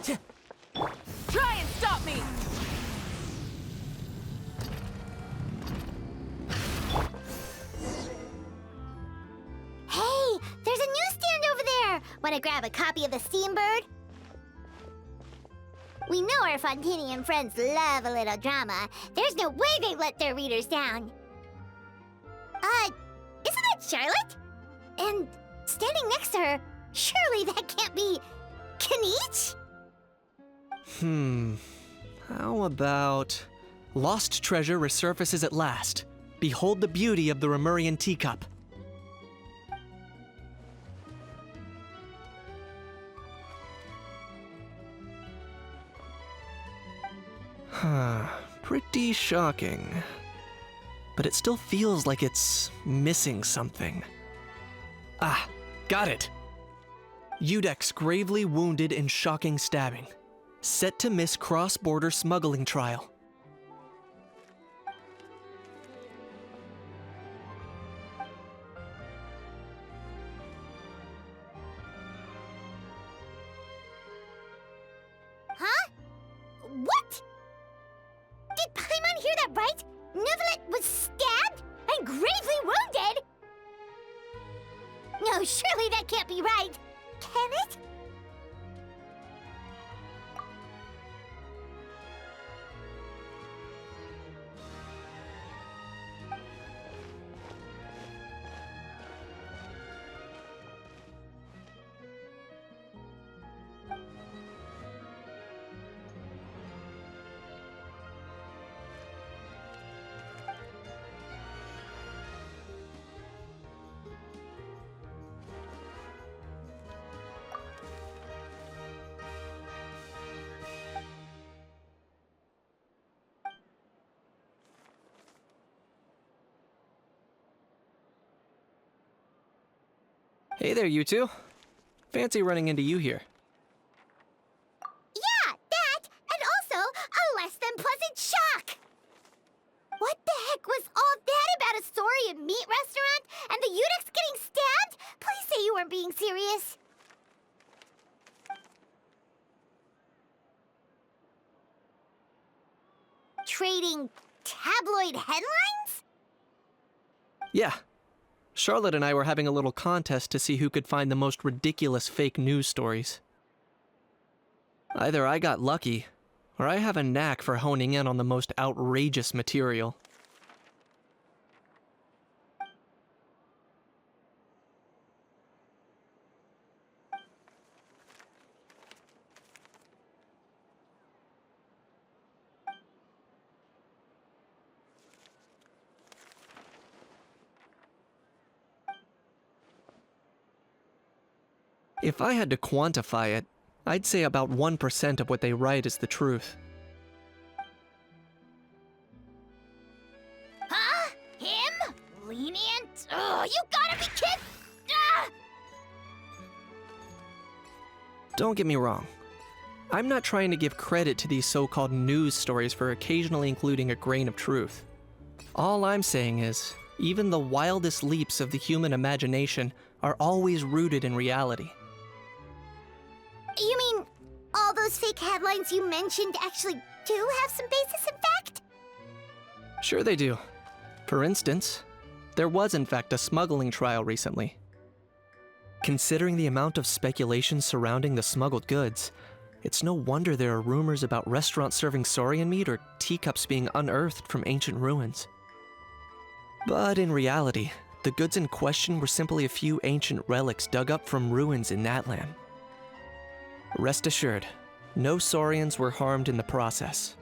Try and stop me! Hey, there's a newsstand over there! Want to grab a copy of the Steambird? We know our Fontanian friends love a little drama. There's no way they let their readers down. Isn't that Charlotte? And standing next to her, surely that can't be Kaniche? How about... Lost treasure resurfaces at last. Behold the beauty of the Remurian teacup. Pretty shocking. But it still feels like it's missing something. Ah, got it! Udex gravely wounded in shocking stabbing. Set to miss cross-border smuggling trial. Huh? What? Did Paimon hear that right? Neuvillette was stabbed and gravely wounded? No, surely that can't be right. Can it? Hey there, you two. Fancy running into you here. Yeah, that, and also a less than pleasant shock. What the heck was all that about a Saurian meat restaurant and the Udex getting stabbed? Please say you weren't being serious. Trading tabloid headlines? Yeah. Charlotte and I were having a little contest to see who could find the most ridiculous fake news stories. Either I got lucky, or I have a knack for honing in on the most outrageous material. If I had to quantify it, I'd say about 1% of what they write is the truth. Huh? Him? Lenient? Oh, you gotta be kidding! Ah! Don't get me wrong. I'm not trying to give credit to these so-called news stories for occasionally including a grain of truth. All I'm saying is, even the wildest leaps of the human imagination are always rooted in reality. You mean all those fake headlines you mentioned actually do have some basis in fact? Sure they do. For instance, there was in fact a smuggling trial recently. Considering the amount of speculation surrounding the smuggled goods, it's no wonder there are rumors about restaurants serving saurian meat or teacups being unearthed from ancient ruins. But in reality, the goods in question were simply a few ancient relics dug up from ruins in Natlan. Rest assured, no saurians were harmed in the process.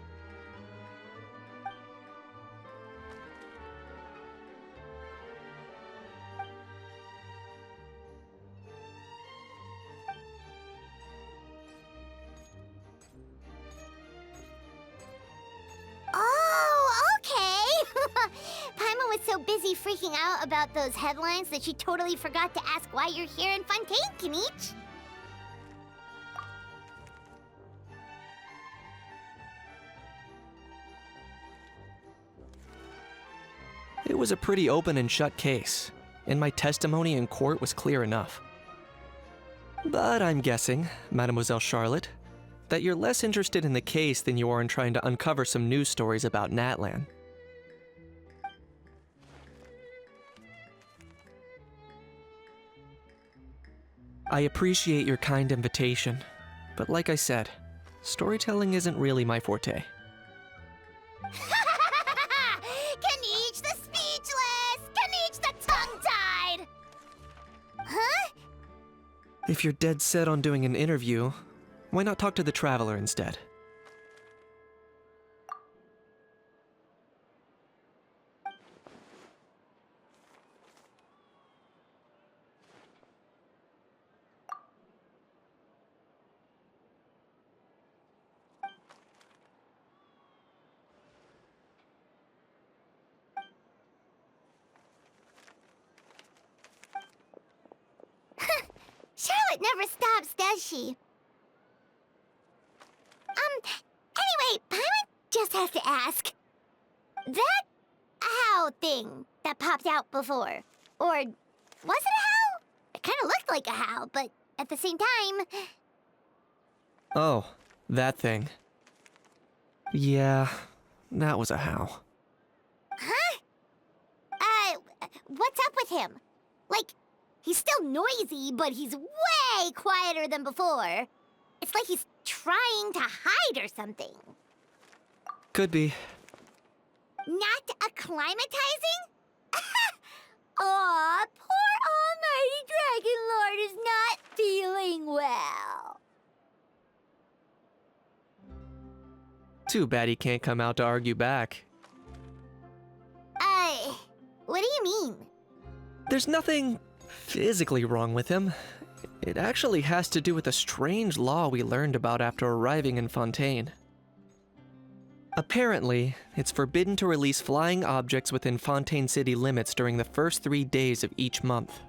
Oh, okay! Paimon was so busy freaking out about those headlines that she totally forgot to ask why you're here in Fontaine, Kaniche. It was a pretty open and shut case, and my testimony in court was clear enough. But I'm guessing, Mademoiselle Charlotte, that you're less interested in the case than you are in trying to uncover some news stories about Natlan. I appreciate your kind invitation, but like I said, storytelling isn't really my forte. Kaniche the speechless! Kaniche the tongue-tied! Huh? If you're dead set on doing an interview, why not talk to the Traveler instead? Charlotte never stops, does she? Anyway, Paimon just has to ask. That owl thing that popped out before, or was it a howl? It kind of looked like a howl, but at the same time... Oh, that thing. Yeah, that was a howl. Huh? What's up with him? Like, he's still noisy, but he's way quieter than before. It's like he's trying to hide or something. Could be. Not acclimatizing? Aw, poor Almighty Dragon Lord is not feeling well. Too bad he can't come out to argue back. What do you mean? There's nothing physically wrong with him. It actually has to do with a strange law we learned about after arriving in Fontaine. Apparently, it's forbidden to release flying objects within Fontaine city limits during the first 3 days of each month.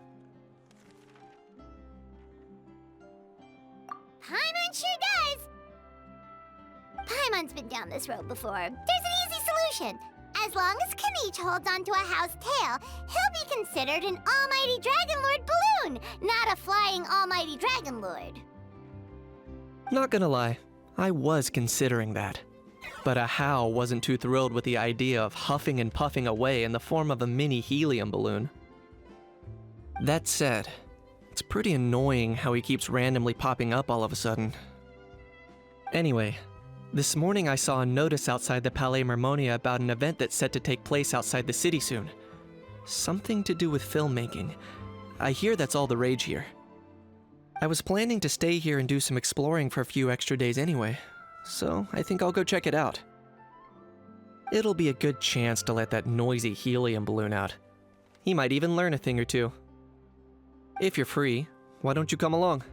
Paimon sure does. Paimon's been down this road before. There's an easy solution. As long as Kaniche holds onto a house tail, he'll be considered an Almighty Dragon Lord balloon, not a flying Almighty Dragon Lord. Not gonna lie, I was considering that. But Ahau wasn't too thrilled with the idea of huffing and puffing away in the form of a mini helium balloon. That said, it's pretty annoying how he keeps randomly popping up all of a sudden. Anyway, this morning I saw a notice outside the Palais Mermonia about an event that's set to take place outside the city soon. Something to do with filmmaking. I hear that's all the rage here. I was planning to stay here and do some exploring for a few extra days anyway, so I think I'll go check it out. It'll be a good chance to let that noisy helium balloon out. He might even learn a thing or two. If you're free, why don't you come along?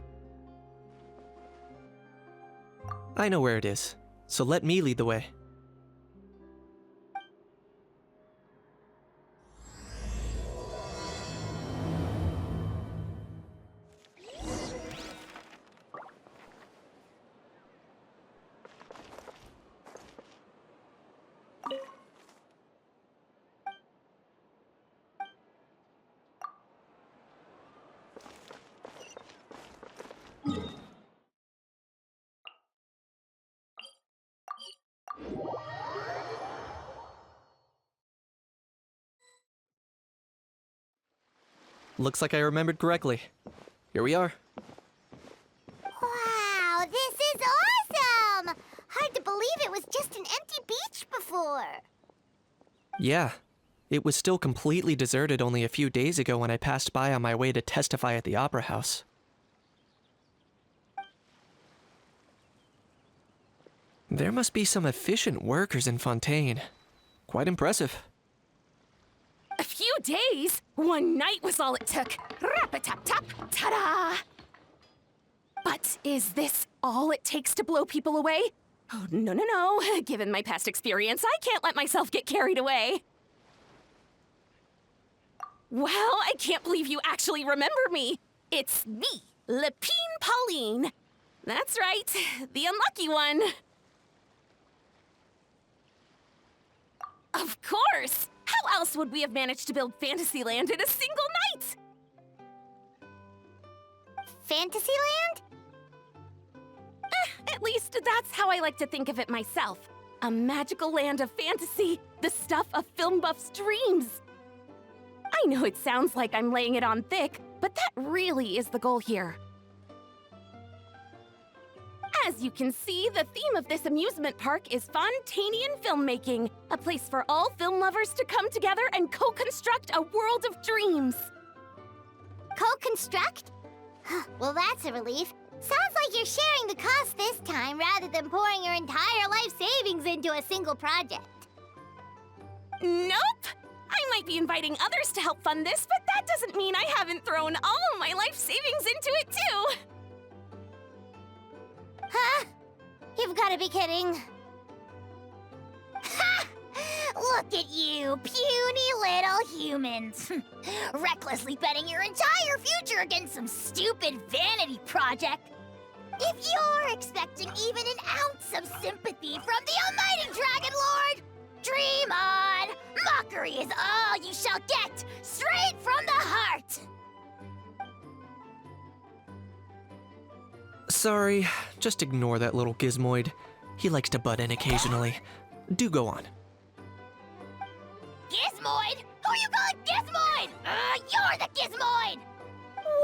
I know where it is, so let me lead the way. Looks like I remembered correctly. Here we are. Wow, this is awesome! Hard to believe it was just an empty beach before. Yeah, it was still completely deserted only a few days ago when I passed by on my way to testify at the Opera House. There must be some efficient workers in Fontaine. Quite impressive. A few days? One night was all it took. Rap-a-tap-tap, ta-da! But is this all it takes to blow people away? Oh, no, no, no. Given my past experience, I can't let myself get carried away. Well, I can't believe you actually remember me. It's me, Lepine Pauline. That's right, the unlucky one. Of course! How else would we have managed to build Fantasyland in a single night? Fantasyland? At least least, that's how I like to think of it myself. A magical land of fantasy, the stuff of film buffs' dreams. I know it sounds like I'm laying it on thick, but that really is the goal here. As you can see, the theme of this amusement park is Fontanian filmmaking, a place for all film lovers to come together and co-construct a world of dreams. Co-construct? Well, that's a relief. Sounds like you're sharing the cost this time rather than pouring your entire life savings into a single project. Nope! I might be inviting others to help fund this, but that doesn't mean I haven't thrown all my life savings into it too! Huh? You've got to be kidding. Ha! Look at you, puny little humans. Recklessly betting your entire future against some stupid vanity project. If you're expecting even an ounce of sympathy from the almighty Dragon Lord, dream on! Mockery is all you shall get, straight from the heart! Sorry, just ignore that little gizmoid. He likes to butt in occasionally. Do go on. Gizmoid? Who you calling Gizmoid? You're the Gizmoid!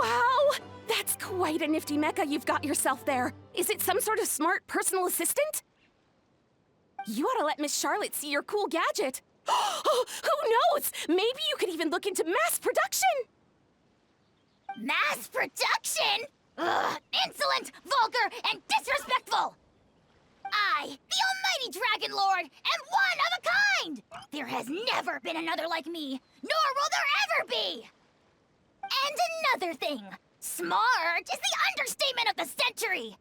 Wow! That's quite a nifty mecha you've got yourself there. Is it some sort of smart personal assistant? You ought to let Miss Charlotte see your cool gadget. Who knows? Maybe you could even look into mass production! Mass production? Ugh, insolent, vulgar, and disrespectful! I, the almighty Dragon Lord, am one of a kind! There has never been another like me, nor will there ever be! And another thing, smart is the understatement of the century!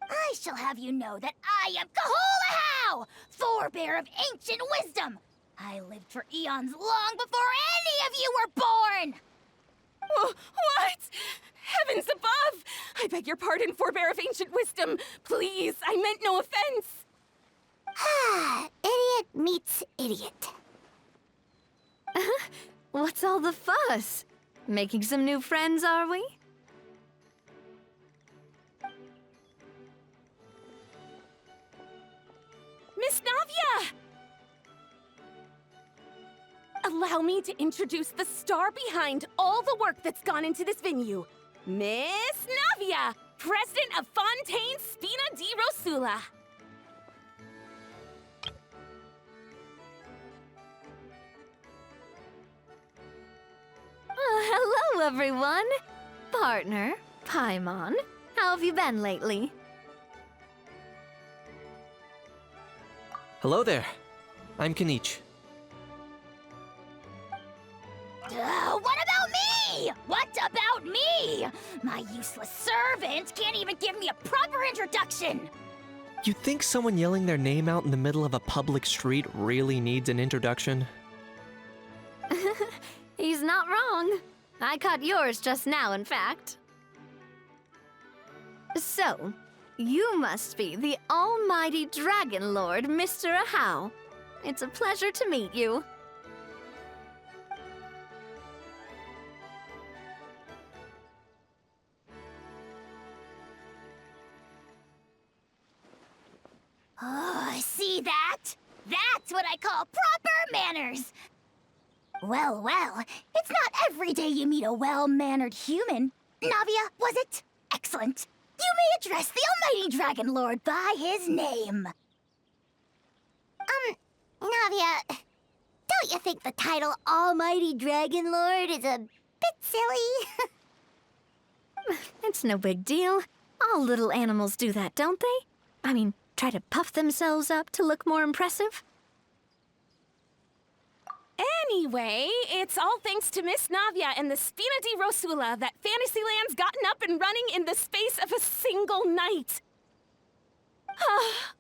I shall have you know that I am Kahulahau, forebear of ancient wisdom! I lived for eons long before any of you were born! What? Heavens above! I beg your pardon, forebear of ancient wisdom. Please, I meant no offense. Idiot meets idiot. What's all the fuss? Making some new friends, are we? Miss Navia! Allow me to introduce the star behind all the work that's gone into this venue. Miss Navia, president of Fontaine Spina di Rosula. Hello, everyone. Partner, Paimon, how have you been lately? Hello there. I'm Kanich. What about me? What about me? My useless servant can't even give me a proper introduction. You think someone yelling their name out in the middle of a public street really needs an introduction? He's not wrong. I caught yours just now, in fact. So, you must be the almighty Dragon Lord, Mr. Ahau. It's a pleasure to meet you. Oh, see that? That's what I call proper manners. Well, well, it's not every day you meet a well-mannered human. Navia, was it? Excellent. You may address the almighty Dragon Lord by his name. Navia, don't you think the title Almighty Dragon Lord is a bit silly? It's no big deal. All little animals do that, don't they? I mean, try to puff themselves up to look more impressive. Anyway, it's all thanks to Miss Navia and the Spina di Rosula that Fantasyland's gotten up and running in the space of a single night.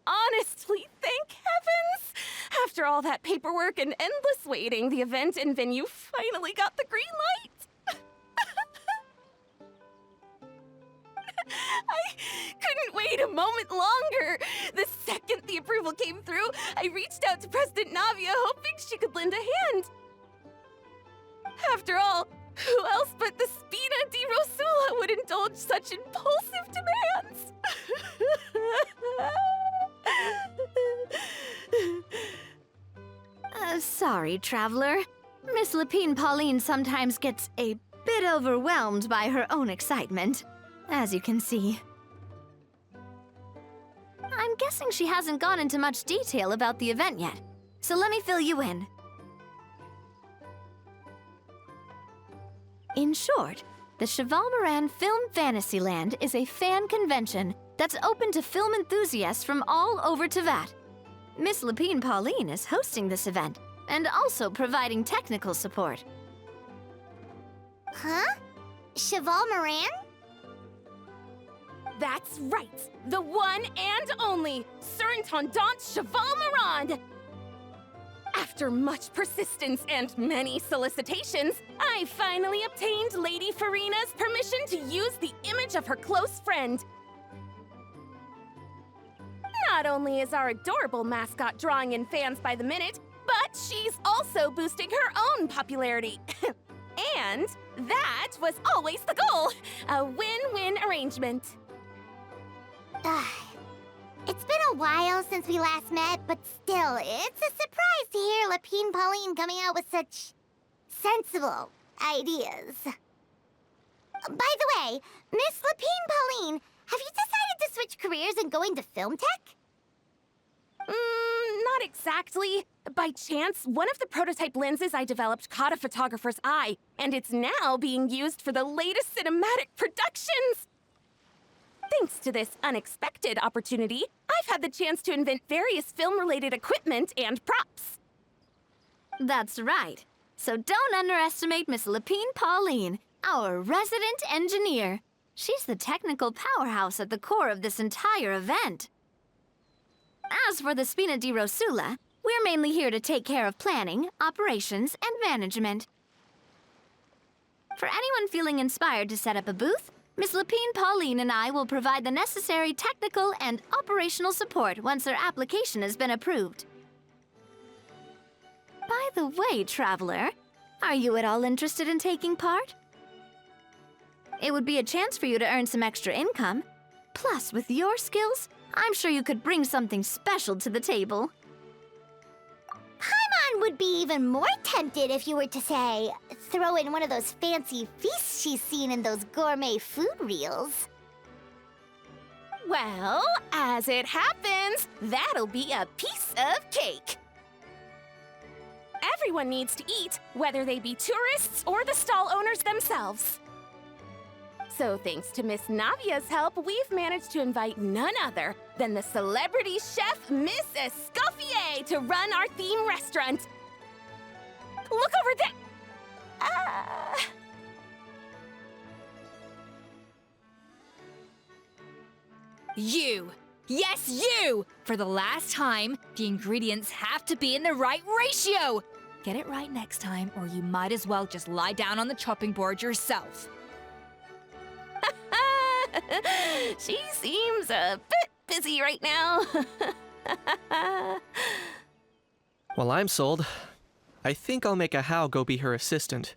Honestly, thank heavens! After all that paperwork and endless waiting, the event and venue finally got the green light. I couldn't wait a moment longer. The second the approval came through, I reached out to President Navia, hoping she could lend a hand. After all, who else but the Spina di Rosula would indulge such impulsive demands? sorry, Traveler. Miss Lapine Pauline sometimes gets a bit overwhelmed by her own excitement, as you can see. I'm guessing she hasn't gone into much detail about the event yet, so let me fill you in. In short, the Cheval Moran Film Fantasyland is a fan convention that's open to film enthusiasts from all over Teyvat. Miss Lapine Pauline is hosting this event and also providing technical support. Huh? Cheval Moran? That's right! The one and only Surintendant Cheval Moran! After much persistence and many solicitations, I finally obtained Lady Farina's permission to use the image of her close friend. Not only is our adorable mascot drawing in fans by the minute, but she's also boosting her own popularity. And that was always the goal! A win-win arrangement. It's been a while since we last met, but still, it's a surprise to hear Lapine Pauline coming out with such sensible ideas. By the way, Miss Lapine Pauline, have you decided to switch careers and go into film tech? Not exactly. By chance, one of the prototype lenses I developed caught a photographer's eye, and it's now being used for the latest cinematic productions. Thanks to this unexpected opportunity, I've had the chance to invent various film-related equipment and props. That's right. So don't underestimate Miss Lapine Pauline, our resident engineer. She's the technical powerhouse at the core of this entire event. As for the Spina di Rosula, we're mainly here to take care of planning, operations, and management. For anyone feeling inspired to set up a booth, Miss Lapine Pauline and I will provide the necessary technical and operational support once their application has been approved. By the way, Traveler, are you at all interested in taking part? It would be a chance for you to earn some extra income. Plus, with your skills, I'm sure you could bring something special to the table. Paimon would be even more tempted if you were to, say, throw in one of those fancy feasts she's seen in those gourmet food reels. Well, as it happens, that'll be a piece of cake. Everyone needs to eat, whether they be tourists or the stall owners themselves. So thanks to Miss Navia's help, we've managed to invite none other than the celebrity chef, Miss Escoffier, to run our theme restaurant. Look over there! You! Yes, you! For the last time, the ingredients have to be in the right ratio! Get it right next time, or you might as well just lie down on the chopping board yourself. She seems a bit busy right now. Well, I'm sold. I think I'll make a How go be her assistant.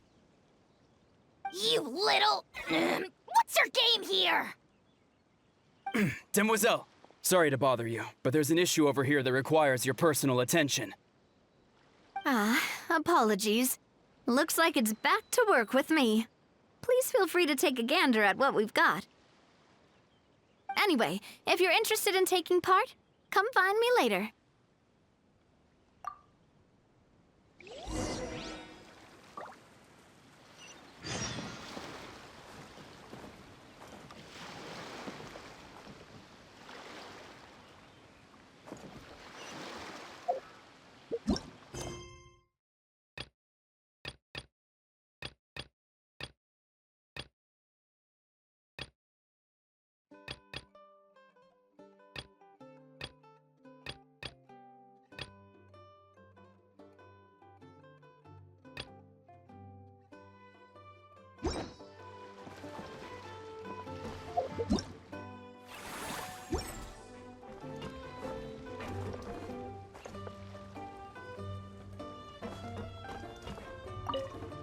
You little... What's your game here? Demoiselle, sorry to bother you, but there's an issue over here that requires your personal attention. Apologies. Looks like it's back to work with me. Please feel free to take a gander at what we've got. Anyway, if you're interested in taking part, come find me later.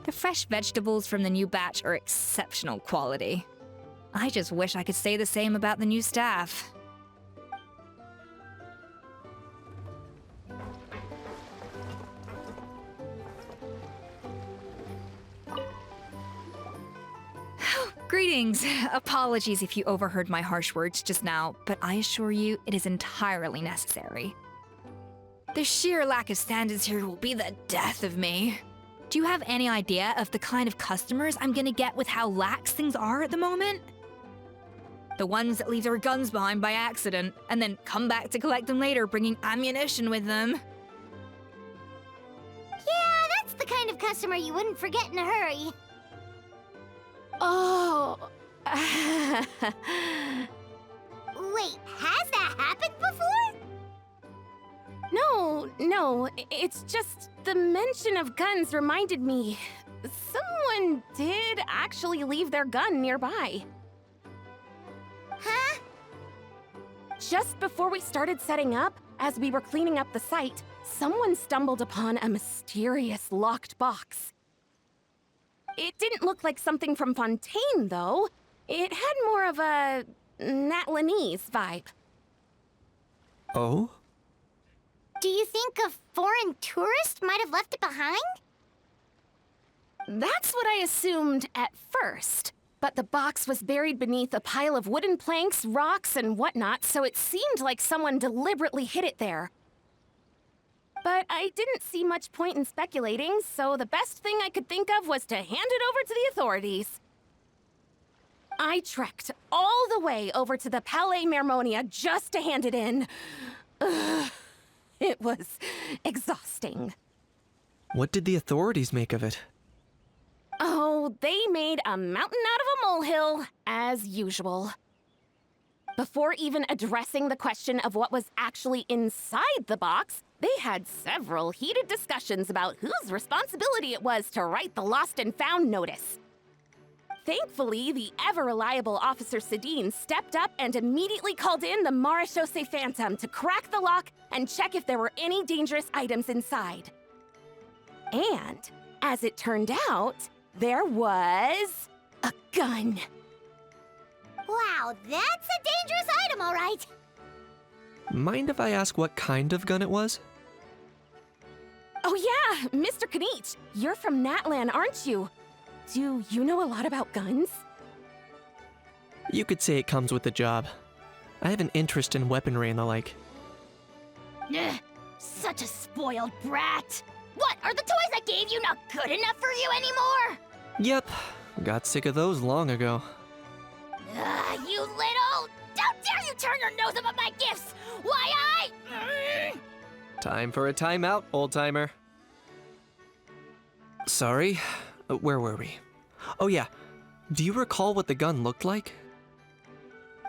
The fresh vegetables from the new batch are exceptional quality. I just wish I could say the same about the new staff. Greetings. Apologies if you overheard my harsh words just now, but I assure you it is entirely necessary. The sheer lack of standards here will be the death of me. Do you have any idea of the kind of customers I'm gonna get with how lax things are at the moment? The ones that leave their guns behind by accident, and then come back to collect them later, bringing ammunition with them. Yeah, that's the kind of customer you wouldn't forget in a hurry. Oh. Wait, has that happened before? No, it's just the mention of guns reminded me. Someone did actually leave their gun nearby. Huh? Just before we started setting up, as we were cleaning up the site, someone stumbled upon a mysterious locked box. It didn't look like something from Fontaine, though. It had more of a Natlanese vibe. Oh? Do you think a foreign tourist might have left it behind? That's what I assumed at first. But the box was buried beneath a pile of wooden planks, rocks, and whatnot, so it seemed like someone deliberately hid it there. But I didn't see much point in speculating, so the best thing I could think of was to hand it over to the authorities. I trekked all the way over to the Palais Mermonia just to hand it in. Ugh, it was exhausting. What did the authorities make of it? Oh, they made a mountain out of a molehill, as usual. Before even addressing the question of what was actually inside the box, they had several heated discussions about whose responsibility it was to write the lost and found notice. Thankfully, the ever-reliable Officer Sedine stepped up and immediately called in the Marechaussee Phantom to crack the lock and check if there were any dangerous items inside. And, as it turned out, there was a gun. Wow, that's a dangerous item, all right. Mind if I ask what kind of gun it was? Oh yeah, Mr. Kanich, you're from Natlan, aren't you? Do you know a lot about guns? You could say it comes with the job. I have an interest in weaponry and the like. Ugh, such a spoiled brat. What, are the toys I gave you not good enough for you anymore? Yep, got sick of those long ago. You little... Don't dare you turn your nose up at my gifts! Why Time for a timeout, old-timer. Sorry, where were we? Oh yeah, do you recall what the gun looked like?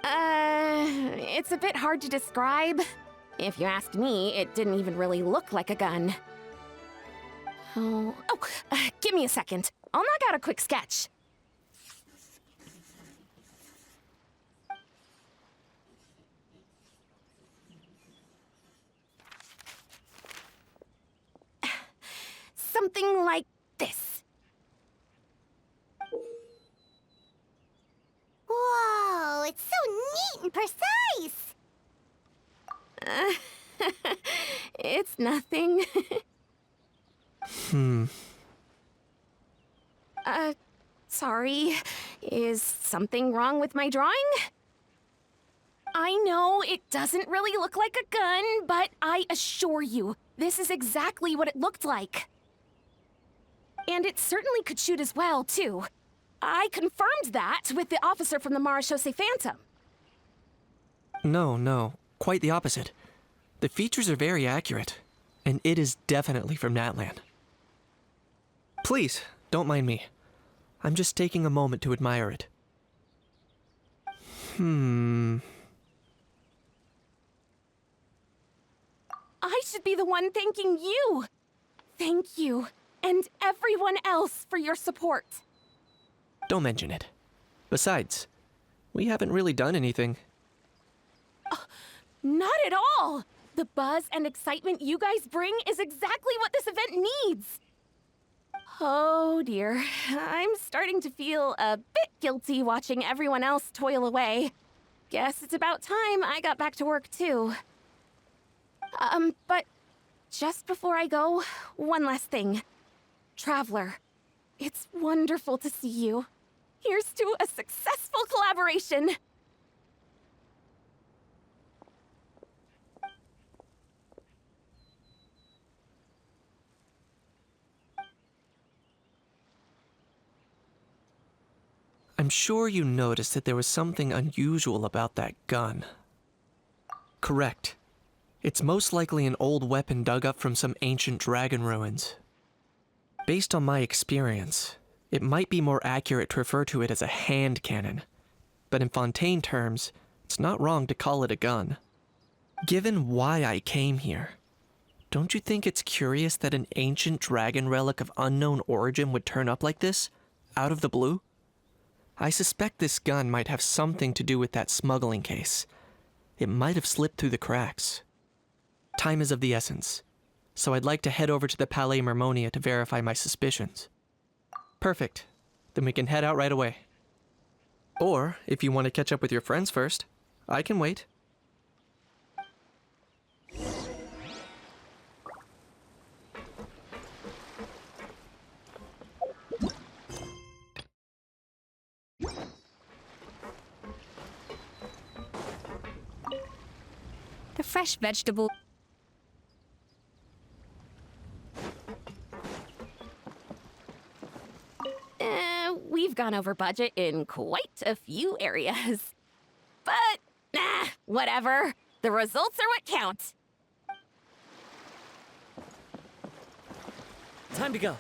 It's a bit hard to describe. If you ask me, it didn't even really look like a gun. Give me a second. I'll knock out a quick sketch. Something like this. Whoa, it's so neat and precise! It's nothing. Sorry. Is something wrong with my drawing? I know it doesn't really look like a gun, but I assure you, this is exactly what it looked like. And it certainly could shoot as well, too. I confirmed that with the officer from the Marechaussee Phantom. No, quite the opposite. The features are very accurate, and it is definitely from Natlan. Please, don't mind me. I'm just taking a moment to admire it. I should be the one thanking you. Thank you, and everyone else for your support. Don't mention it. Besides, we haven't really done anything. Not at all! The buzz and excitement you guys bring is exactly what this event needs. Oh dear, I'm starting to feel a bit guilty watching everyone else toil away. Guess it's about time I got back to work too. But just before I go, one last thing. Traveler, it's wonderful to see you. Here's to a successful collaboration! I'm sure you noticed that there was something unusual about that gun. Correct. It's most likely an old weapon dug up from some ancient dragon ruins. Based on my experience, it might be more accurate to refer to it as a hand cannon, but in Fontaine terms, it's not wrong to call it a gun. Given why I came here, don't you think it's curious that an ancient dragon relic of unknown origin would turn up like this, out of the blue? I suspect this gun might have something to do with that smuggling case. It might have slipped through the cracks. Time is of the essence, so I'd like to head over to the Palais Mermonia to verify my suspicions. Perfect. Then we can head out right away. Or, if you want to catch up with your friends first, I can wait. The fresh vegetable. We've gone over budget in quite a few areas. But, whatever. The results are what count. Time to go.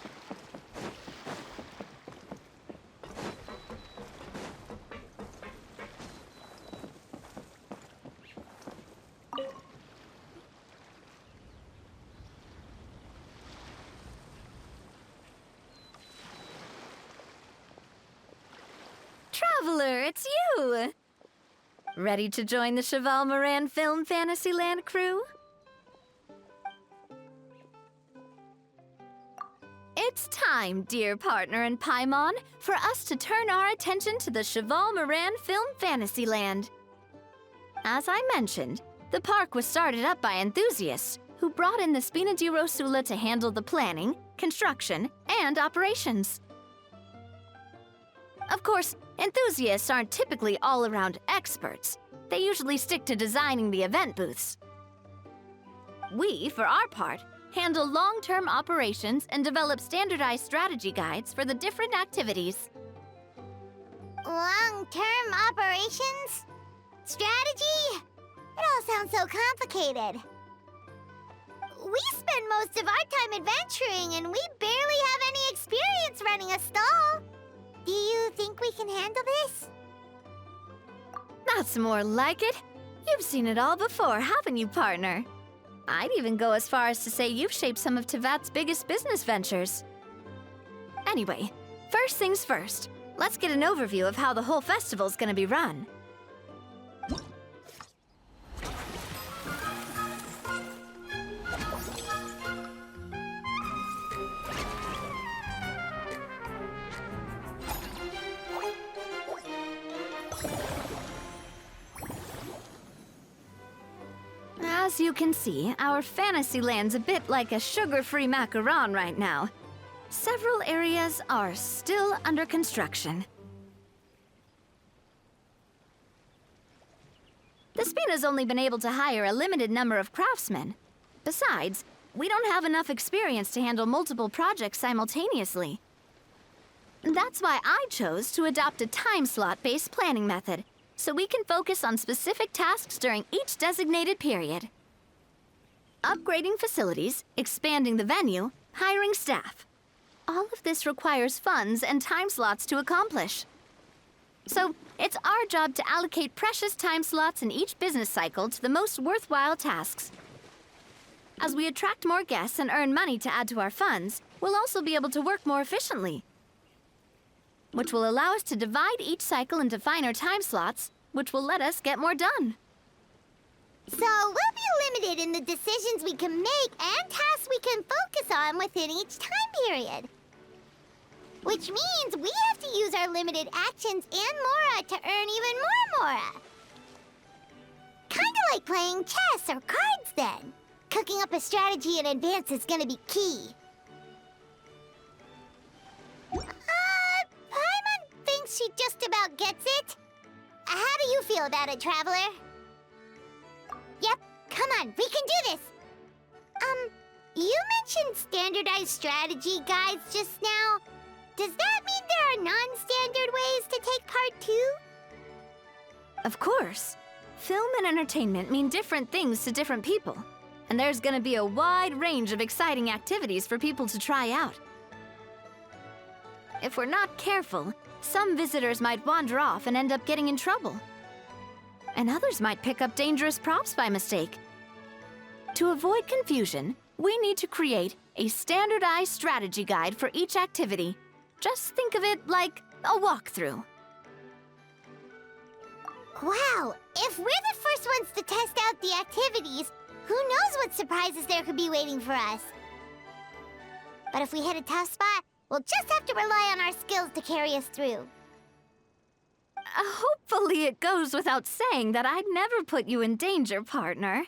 Traveler, it's you! Ready to join the Cheval Moran Film Fantasyland crew? It's time, dear partner in Paimon, for us to turn our attention to the Cheval Moran Film Fantasyland. As I mentioned, the park was started up by enthusiasts who brought in the Spina di Rosula to handle the planning, construction, and operations. Of course, enthusiasts aren't typically all-around experts. They usually stick to designing the event booths. We, for our part, handle long-term operations and develop standardized strategy guides for the different activities. Long-term operations? Strategy? It all sounds so complicated. We spend most of our time adventuring, and we barely have any experience running a stall. Do you think we can handle this? That's more like it. You've seen it all before, haven't you, partner? I'd even go as far as to say you've shaped some of Tevat's biggest business ventures. Anyway, first things first. Let's get an overview of how the whole festival's gonna be run. As you can see, our Fantasyland's a bit like a sugar-free macaron right now. Several areas are still under construction. The Spina's only been able to hire a limited number of craftsmen. Besides, we don't have enough experience to handle multiple projects simultaneously. That's why I chose to adopt a time slot-based planning method, so we can focus on specific tasks during each designated period. Upgrading facilities, expanding the venue, hiring staff. All of this requires funds and time slots to accomplish. So, it's our job to allocate precious time slots in each business cycle to the most worthwhile tasks. As we attract more guests and earn money to add to our funds, we'll also be able to work more efficiently, which will allow us to divide each cycle into finer time slots, which will let us get more done. So we'll be limited in the decisions we can make and tasks we can focus on within each time period. Which means we have to use our limited actions and Mora to earn even more Mora. Kinda like playing chess or cards then. Cooking up a strategy in advance is gonna be key. Paimon thinks she she just about gets it. How do you feel about it, Traveler? Yep, come on, we can do this. You mentioned standardized strategy guides just now. Does that mean there are non-standard ways to take part too? Of course. Film and entertainment mean different things to different people. And there's gonna be a wide range of exciting activities for people to try out. If we're not careful, some visitors might wander off and end up getting in trouble. And others might pick up dangerous props by mistake. To avoid confusion, we need to create a standardized strategy guide for each activity. Just think of it like a walkthrough. Wow, if we're the first ones to test out the activities, who knows what surprises there could be waiting for us? But if we hit a tough spot, we'll just have to rely on our skills to carry us through. Hopefully it goes without saying that I'd never put you in danger, partner.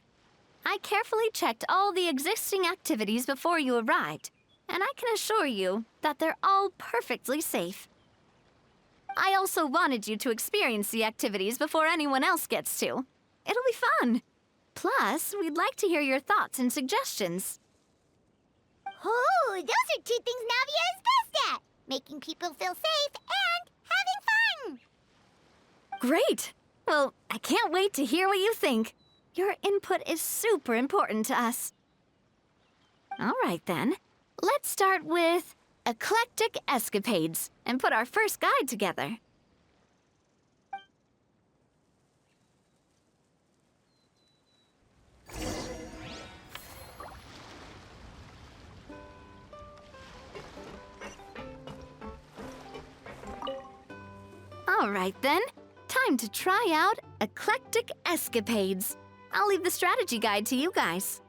I carefully checked all the existing activities before you arrived, and I can assure you that they're all perfectly safe. I also wanted you to experience the activities before anyone else gets to. It'll be fun. Plus, we'd like to hear your thoughts and suggestions. Oh, those are two things Navia is best at. Making people feel safe and having fun. Great! Well, I can't wait to hear what you think. Your input is super important to us. All right, then. Let's start with Eclectic Escapades and put our first guide together. All right, then. Time to try out Eclectic Escapades. I'll leave the strategy guide to you guys.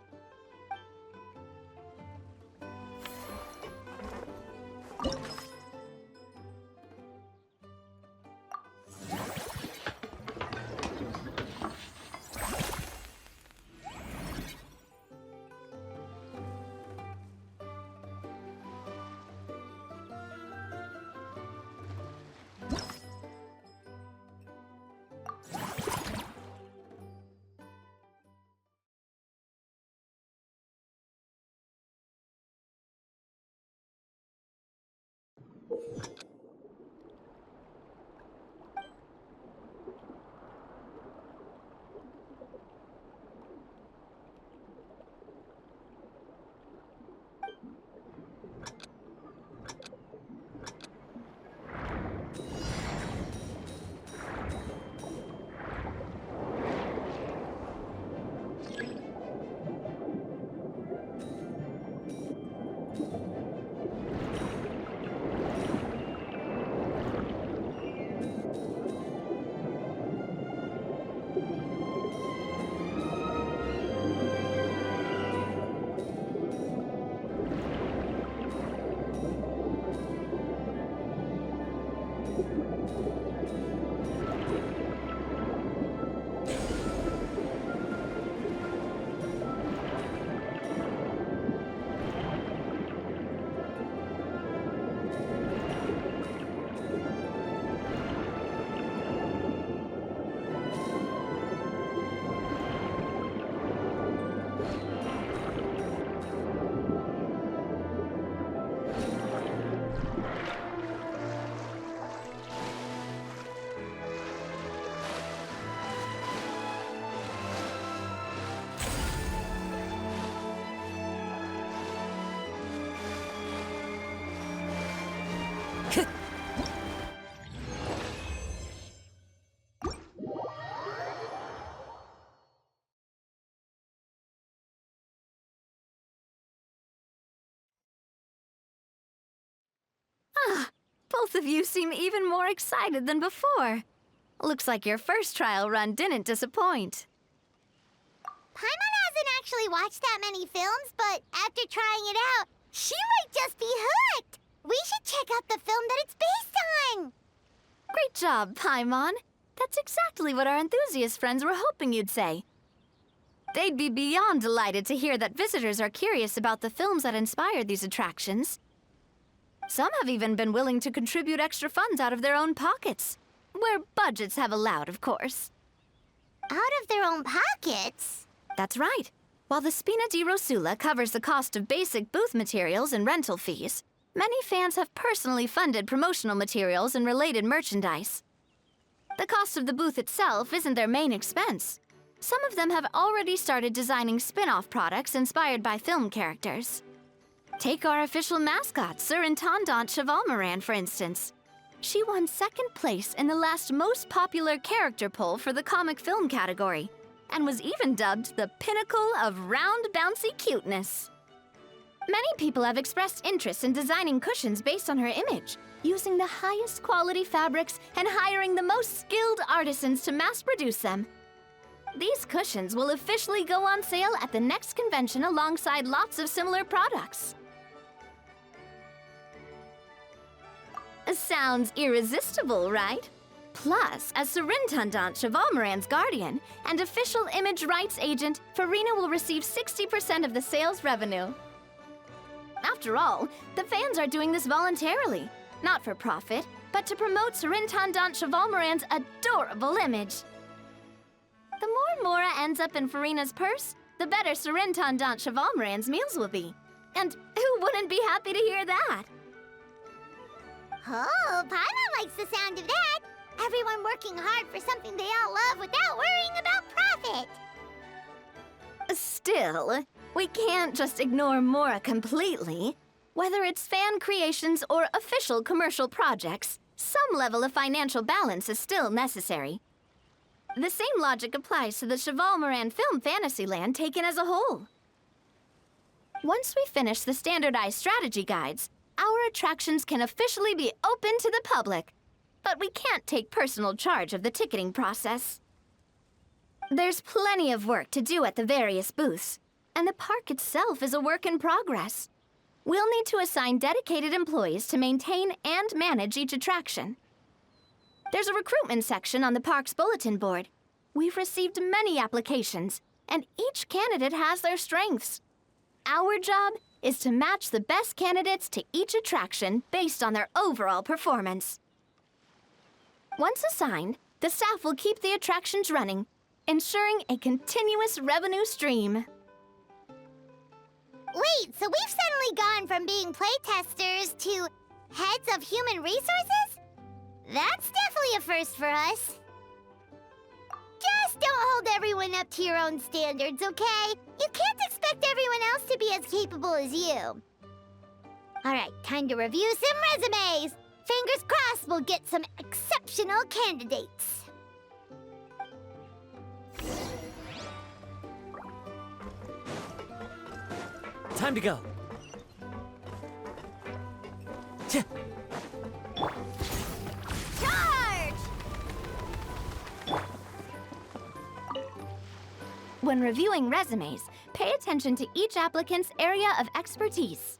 Both of you seem even more excited than before. Looks like your first trial run didn't disappoint. Paimon hasn't actually watched that many films, but after trying it out, she might just be hooked. We should check out the film that it's based on. Great job, Paimon. That's exactly what our enthusiast friends were hoping you'd say. They'd be beyond delighted to hear that visitors are curious about the films that inspired these attractions. Some have even been willing to contribute extra funds out of their own pockets. Where budgets have allowed, of course. Out of their own pockets? That's right. While the Spina di Rosula covers the cost of basic booth materials and rental fees, many fans have personally funded promotional materials and related merchandise. The cost of the booth itself isn't their main expense. Some of them have already started designing spin-off products inspired by film characters. Take our official mascot, Surintendant Chevalmoran, for instance. She won second place in the last most popular character poll for the comic film category, and was even dubbed the pinnacle of round, bouncy cuteness. Many people have expressed interest in designing cushions based on her image, using the highest quality fabrics and hiring the most skilled artisans to mass produce them. These cushions will officially go on sale at the next convention alongside lots of similar products. Sounds irresistible, right? Plus, as Surintendant Chevalmoran's guardian and official image rights agent, Farina will receive 60% of the sales revenue. After all, the fans are doing this voluntarily, not for profit, but to promote Surintendant Chevalmoran's adorable image. The more Mora ends up in Farina's purse, the better Surintendant Chevalmoran's meals will be. And who wouldn't be happy to hear that? Oh, Paimon likes the sound of that. Everyone working hard for something they all love without worrying about profit. Still, we can't just ignore Mora completely. Whether it's fan creations or official commercial projects, some level of financial balance is still necessary. The same logic applies to the Chevalmoran Film Fantasyland taken as a whole. Once we finish the standardized strategy guides, our attractions can officially be open to the public, but we can't take personal charge of the ticketing process. There's plenty of work to do at the various booths, and the park itself is a work in progress. We'll need to assign dedicated employees to maintain and manage each attraction. There's a recruitment section on the park's bulletin board. We've received many applications, and each candidate has their strengths. Our job is to match the best candidates to each attraction based on their overall performance. Once assigned, the staff will keep the attractions running, ensuring a continuous revenue stream. Wait, so we've suddenly gone from being playtesters to heads of human resources? That's definitely a first for us. Just don't hold everyone up to your own standards, okay? You can't expect everyone else to be as capable as you. All right, time to review some resumes. Fingers crossed we'll get some exceptional candidates. Time to go. Tch. Charge! When reviewing resumes, pay attention to each applicant's area of expertise.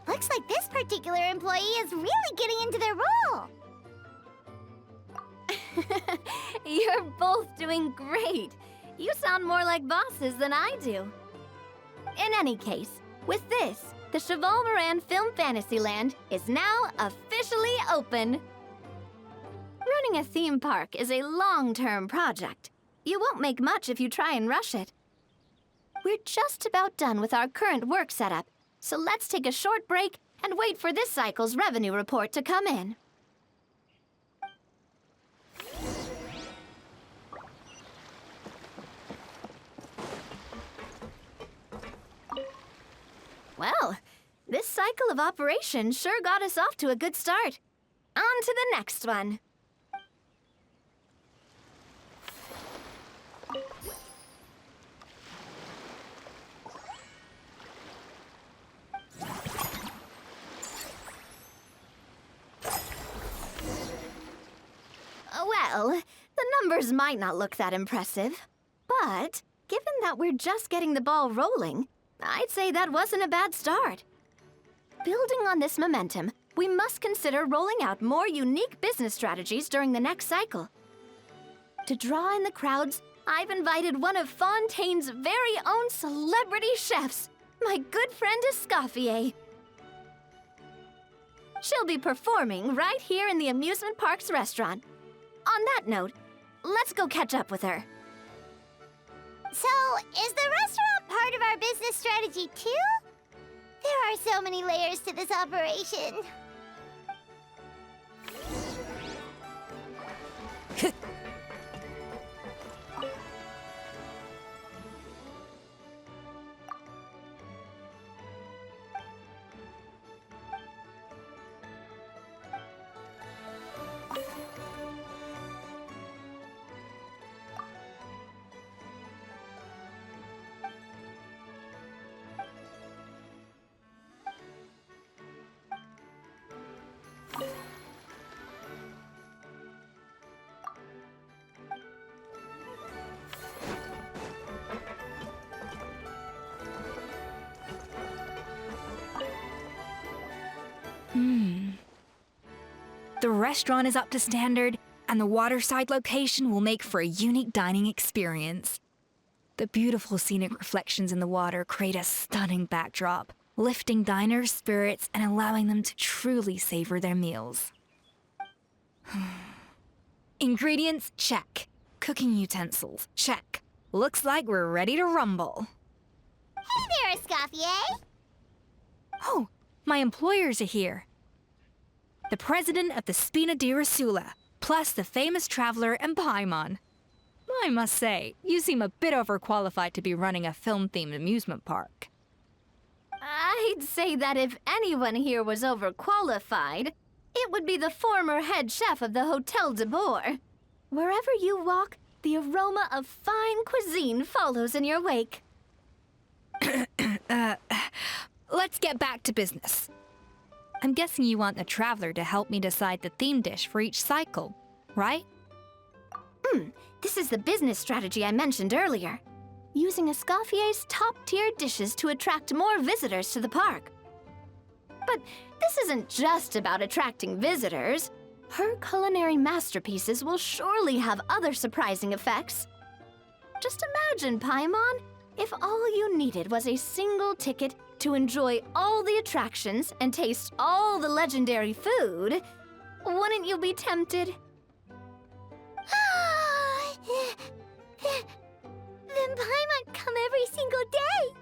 Looks like this particular employee is really getting into their role. You're both doing great. You sound more like bosses than I do. In any case, with this, the Chevalmoran Film Fantasyland is now officially open. Running a theme park is a long-term project. You won't make much if you try and rush it. We're just about done with our current work setup, so let's take a short break and wait for this cycle's revenue report to come in. Well, this cycle of operations sure got us off to a good start. On to the next one. numbers might not look that impressive, but given that we're just getting the ball rolling, I'd say that wasn't a bad start. Building on this momentum, we must consider rolling out more unique business strategies during the next cycle. To draw in the crowds, I've invited one of Fontaine's very own celebrity chefs, my good friend Escoffier. She'll be performing right here in the amusement park's restaurant. On that note, let's go catch up with her. So, is the restaurant part of our business strategy too? There are so many layers to this operation. The restaurant is up to standard, and the waterside location will make for a unique dining experience. The beautiful scenic reflections in the water create a stunning backdrop, lifting diners' spirits and allowing them to truly savor their meals. Ingredients, check. Cooking utensils, check. Looks like we're ready to rumble. Hey there, Escoffier! Oh, my employers are here. The president of the Spina di Rosula, plus the famous traveler and Paimon. I must say, you seem a bit overqualified to be running a film-themed amusement park. I'd say that if anyone here was overqualified, it would be the former head chef of the Hotel de Boer. Wherever you walk, the aroma of fine cuisine follows in your wake. Let's get back to business. I'm guessing you want the traveler to help me decide the theme dish for each cycle, right? This is the business strategy I mentioned earlier. Using Escoffier's top-tier dishes to attract more visitors to the park. But this isn't just about attracting visitors. Her culinary masterpieces will surely have other surprising effects. Just imagine, Paimon, if all you needed was a single ticket to enjoy all the attractions and taste all the legendary food. Wouldn't you be tempted? Then Paimon come every single day!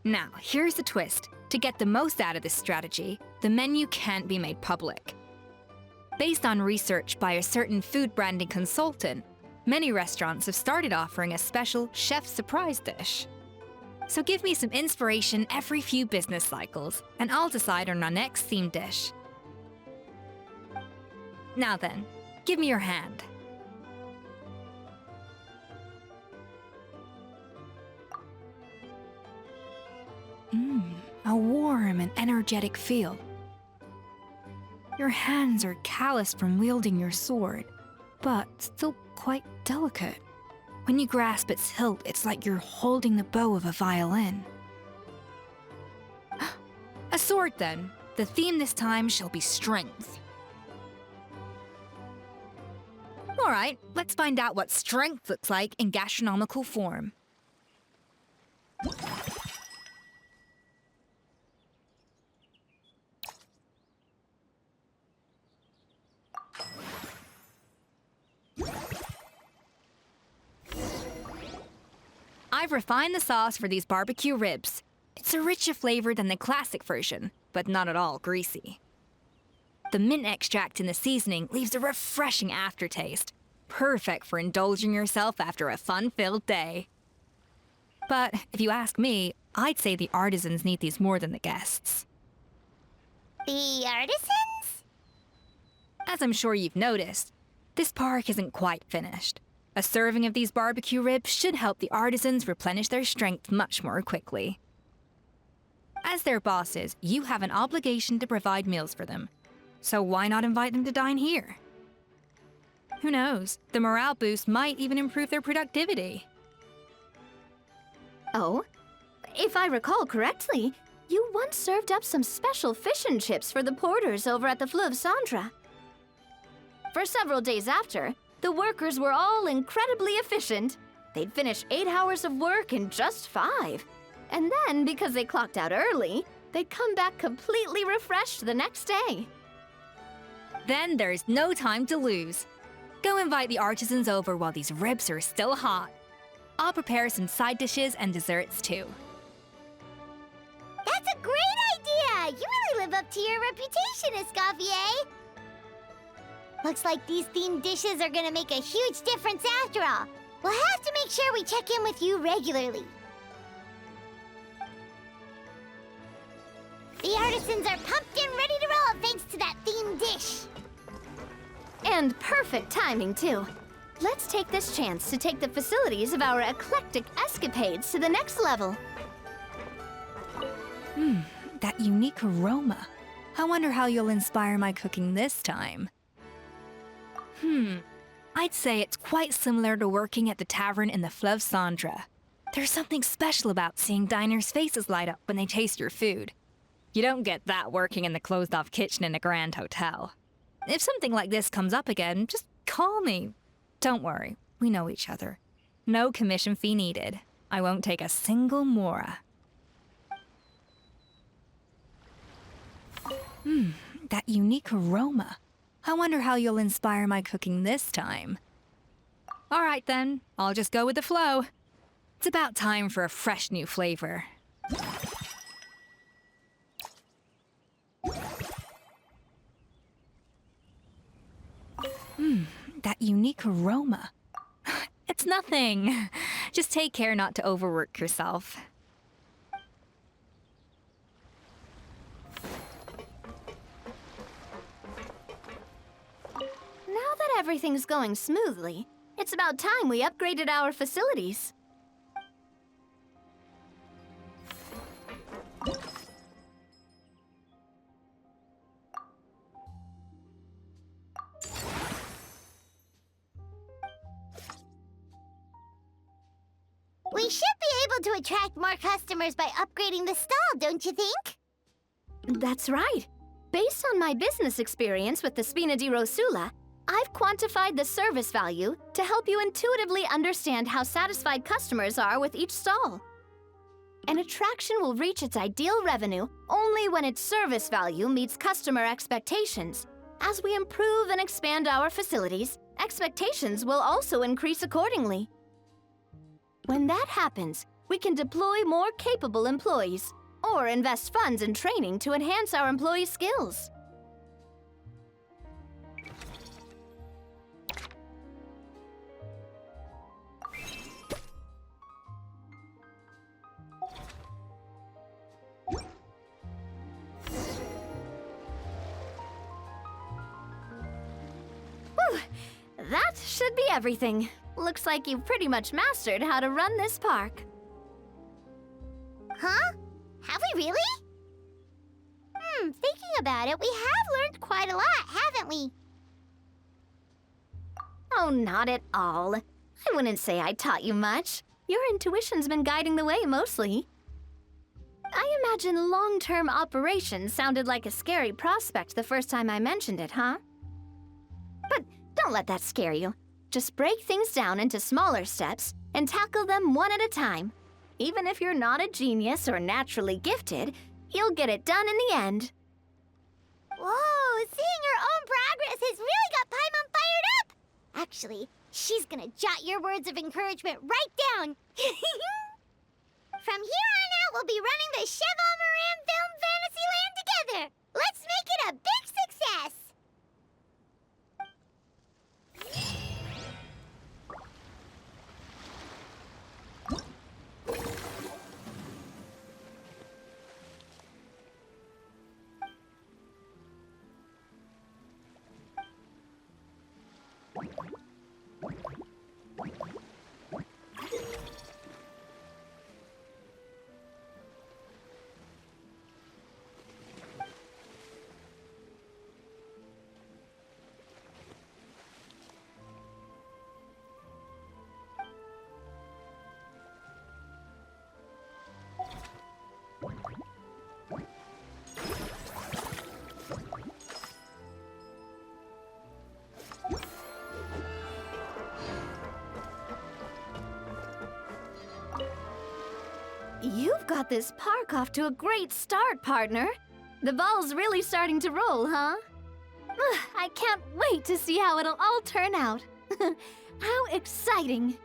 Now, here's the twist. To get the most out of this strategy, the menu can't be made public. Based on research by a certain food branding consultant, many restaurants have started offering a special chef surprise dish. So give me some inspiration every few business cycles, and I'll decide on our next theme dish. Now then, give me your hand. A warm and energetic feel. Your hands are calloused from wielding your sword, but still quite delicate. When you grasp its hilt, it's like you're holding the bow of a violin. A sword, then. The theme this time shall be strength. All right, let's find out what strength looks like in gastronomical form. I've refined the sauce for these barbecue ribs. It's a richer flavor than the classic version, but not at all greasy. The mint extract in the seasoning leaves a refreshing aftertaste, perfect for indulging yourself after a fun-filled day. But if you ask me, I'd say the artisans need these more than the guests. The artisans? As I'm sure you've noticed, this park isn't quite finished. A serving of these barbecue ribs should help the artisans replenish their strength much more quickly. As their bosses, you have an obligation to provide meals for them. So why not invite them to dine here? Who knows? The morale boost might even improve their productivity. Oh? If I recall correctly, you once served up some special fish and chips for the porters over at the Fleuve Cendra. For several days after, the workers were all incredibly efficient. They'd finish 8 hours of work in just 5. And then, because they clocked out early, they'd come back completely refreshed the next day. Then there's no time to lose. Go invite the artisans over while these ribs are still hot. I'll prepare some side dishes and desserts too. That's a great idea! You really live up to your reputation, Escoffier! Looks like these themed dishes are gonna make a huge difference after all. We'll have to make sure we check in with you regularly. The artisans are pumped and ready to roll thanks to that themed dish. And perfect timing, too. Let's take this chance to take the facilities of our eclectic escapades to the next level. That unique aroma. I wonder how you'll inspire my cooking this time. I'd say it's quite similar to working at the tavern in the Fleuve Cendra. There's something special about seeing diners' faces light up when they taste your food. You don't get that working in the closed-off kitchen in a grand hotel. If something like this comes up again, just call me. Don't worry, we know each other. No commission fee needed. I won't take a single mora. That unique aroma. I wonder how you'll inspire my cooking this time. All right then, I'll just go with the flow. It's about time for a fresh new flavor. That unique aroma. It's nothing. Just take care not to overwork yourself. Now that everything's going smoothly, it's about time we upgraded our facilities. We should be able to attract more customers by upgrading the stall, don't you think? That's right. Based on my business experience with the Spina di Rosula, I've quantified the service value to help you intuitively understand how satisfied customers are with each stall. An attraction will reach its ideal revenue only when its service value meets customer expectations. As we improve and expand our facilities, expectations will also increase accordingly. When that happens, we can deploy more capable employees or invest funds in training to enhance our employees' skills. Whew, that should be everything. Looks like you've pretty much mastered how to run this park. Huh? Have we really? Thinking about it, we have learned quite a lot, haven't we? Oh, not at all. I wouldn't say I taught you much. Your intuition's been guiding the way mostly. I imagine long-term operations sounded like a scary prospect the first time I mentioned it, huh? But don't let that scare you. Just break things down into smaller steps and tackle them one at a time. Even if you're not a genius or naturally gifted, you'll get it done in the end. Whoa, seeing her own progress has really got Paimon fired up! Actually, she's gonna jot your words of encouragement right down. From here on out, we'll be running the Cheval Moran Film Fantasyland together. Let's make it a big success! You've got this park off to a great start, partner. The ball's really starting to roll, huh? I can't wait to see how it'll all turn out. How exciting!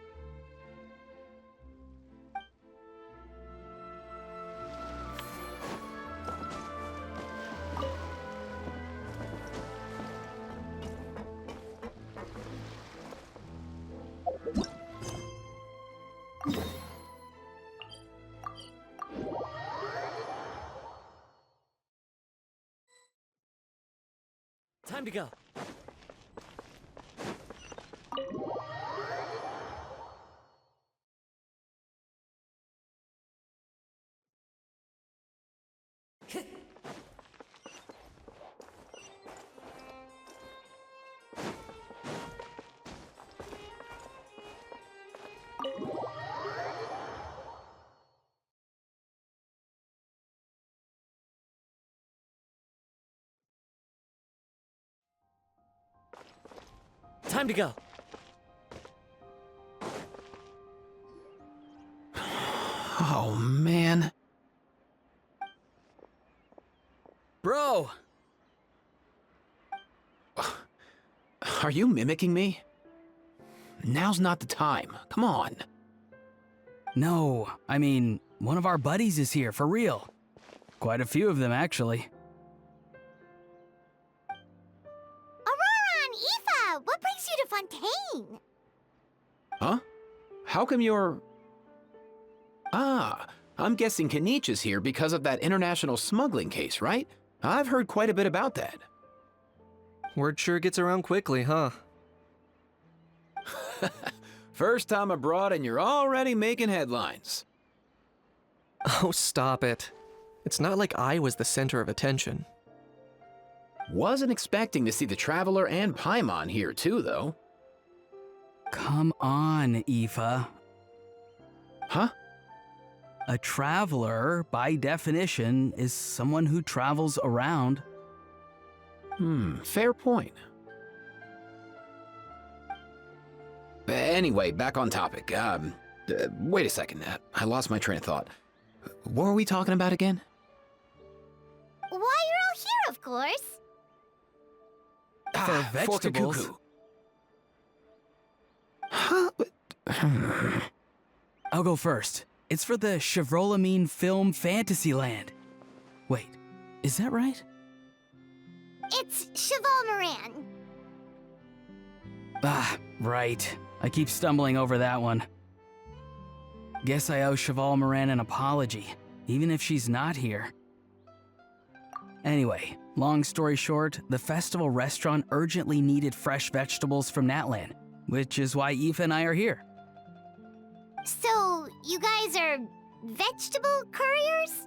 Time to go. Time to go. Oh, man. Bro! Are you mimicking me? Now's not the time. Come on. No, I mean, one of our buddies is here, for real. Quite a few of them, actually. Aurora and Aoife, what brings you to Fontaine? Huh? How come you're... Ah, I'm guessing Kaniche is here because of that international smuggling case, right? I've heard quite a bit about that. Word sure gets around quickly, huh? First time abroad and you're already making headlines. Oh, stop it. It's not like I was the center of attention. Wasn't expecting to see the Traveler and Paimon here too, though. Come on, Aoife. Huh? A traveler, by definition, is someone who travels around. Fair point. Anyway, back on topic. Wait a second. I lost my train of thought. What were we talking about again? Why, you're all here, of course. For vegetables. Kikuku. Huh? I'll go first. It's for the Chevrolamine Film Fantasyland. Wait, is that right? It's Cheval Moran. Ah, right. I keep stumbling over that one. Guess I owe Cheval Moran an apology, even if she's not here. Anyway, long story short, the festival restaurant urgently needed fresh vegetables from Natlan, which is why Aoife and I are here. So, you guys are vegetable couriers?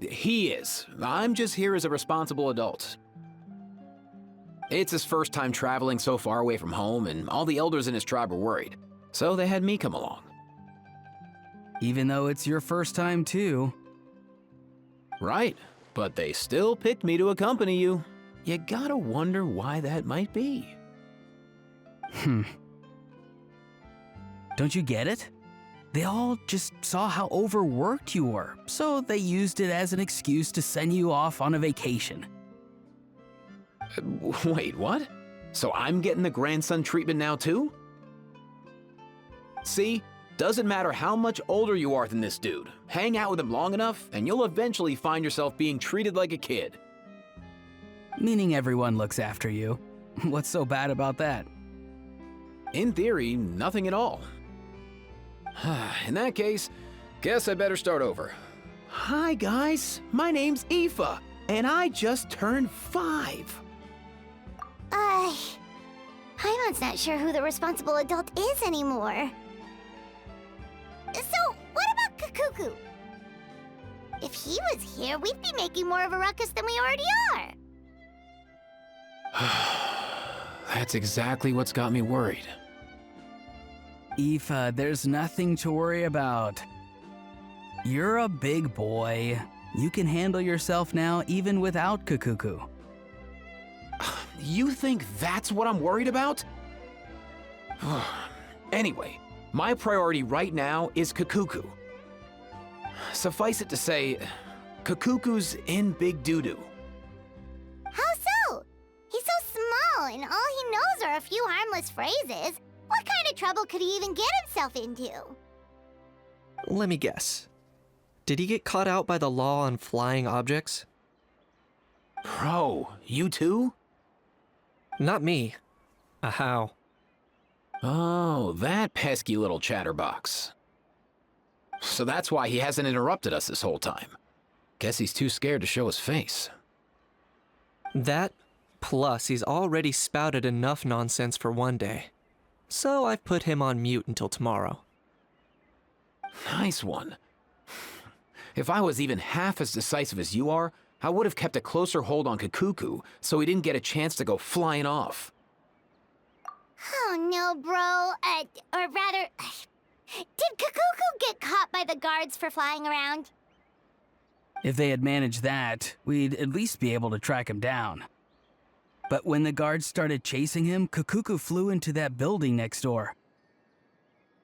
He is. I'm just here as a responsible adult. It's his first time traveling so far away from home, and all the elders in his tribe were worried. So they had me come along. Even though it's your first time too. Right, but they still picked me to accompany you. You gotta wonder why that might be. Don't you get it? They all just saw how overworked you were, so they used it as an excuse to send you off on a vacation. Wait, what? So I'm getting the grandson treatment now too? See? Doesn't matter how much older you are than this dude. Hang out with him long enough, and you'll eventually find yourself being treated like a kid. Meaning everyone looks after you. What's so bad about that? In theory, nothing at all. In that case, guess I better start over. Hi guys, my name's Aoife, and I just turned 5. Paimon's not sure who the responsible adult is anymore. So, what about Kikuku? If he was here, we'd be making more of a ruckus than we already are. That's exactly what's got me worried. Aoife, there's nothing to worry about. You're a big boy. You can handle yourself now even without Kikuku. You think that's what I'm worried about? Anyway, my priority right now is Kikuku. Suffice it to say, Kakuku's in big doo-doo. How so? He's so small, and all he knows are a few harmless phrases. What kind of trouble could he even get himself into? Let me guess. Did he get caught out by the law on flying objects? Bro, you too? Not me. How? Oh, that pesky little chatterbox. So that's why he hasn't interrupted us this whole time. Guess he's too scared to show his face. That, plus he's already spouted enough nonsense for one day. So I've put him on mute until tomorrow. Nice one. If I was even half as decisive as you are, I would have kept a closer hold on Kakuku so he didn't get a chance to go flying off. Oh no, bro. Or rather, did Kakuku get caught by the guards for flying around? If they had managed that, we'd at least be able to track him down. But when the guards started chasing him, Kakuku flew into that building next door.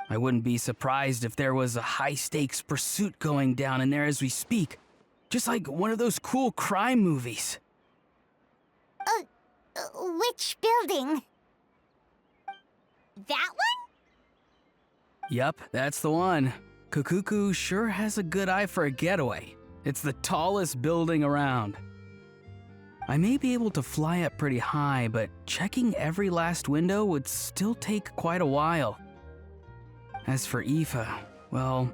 I wouldn't be surprised if there was a high-stakes pursuit going down in there as we speak. Just like one of those cool crime movies. Which building? That one? Yup, that's the one. Kakuku sure has a good eye for a getaway. It's the tallest building around. I may be able to fly up pretty high, but checking every last window would still take quite a while. As for Aoife, well,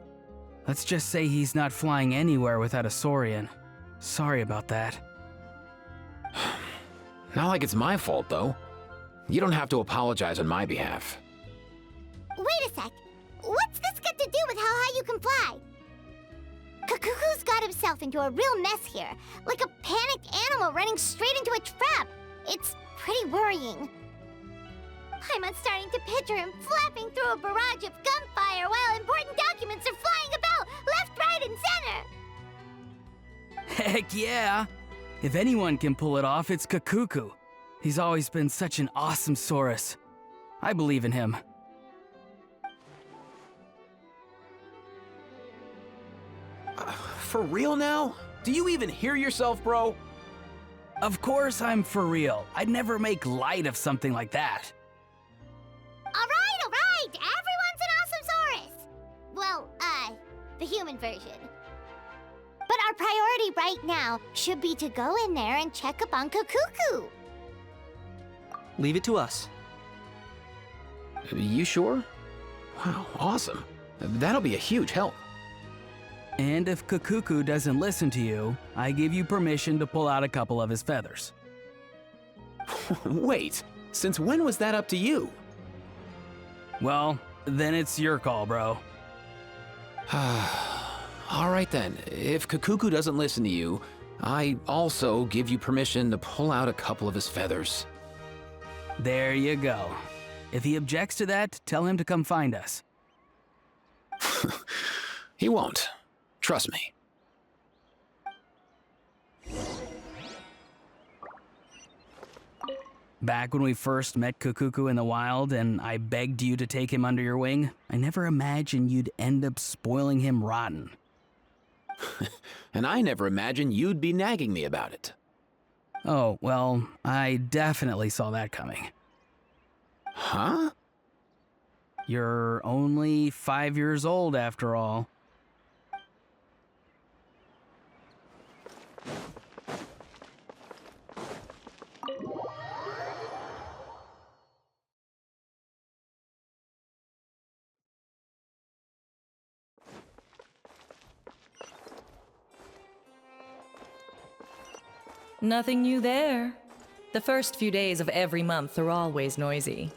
let's just say he's not flying anywhere without a Saurian. Sorry about that. Not like it's my fault, though. You don't have to apologize on my behalf. Wait a sec. What's this got to do with how high you can fly? Kakuku's got himself into a real mess here, like a panicked animal running straight into a trap. It's pretty worrying. I'm starting to picture him flapping through a barrage of gunfire while important documents are flying about left, right, and center. Heck yeah! If anyone can pull it off, it's Kakuku. He's always been such an awesome Saurus. I believe in him. For real now? Do you even hear yourself, bro? Of course I'm for real. I'd never make light of something like that. All right. Everyone's an awesome Saurus. Well, the human version. But our priority right now should be to go in there and check up on Kakuku. Leave it to us. You sure? Wow, awesome. That'll be a huge help. And if Kakuku doesn't listen to you, I give you permission to pull out a couple of his feathers. Wait, since when was that up to you? Well, then it's your call, bro. All right then, if Kakuku doesn't listen to you, I also give you permission to pull out a couple of his feathers. There you go. If he objects to that, tell him to come find us. He won't. Trust me. Back when we first met Kakuku in the wild and I begged you to take him under your wing, I never imagined you'd end up spoiling him rotten. And I never imagined you'd be nagging me about it. Oh, well, I definitely saw that coming. Huh? You're only 5 years old after all. Nothing new there. The first few days of every month are always noisy.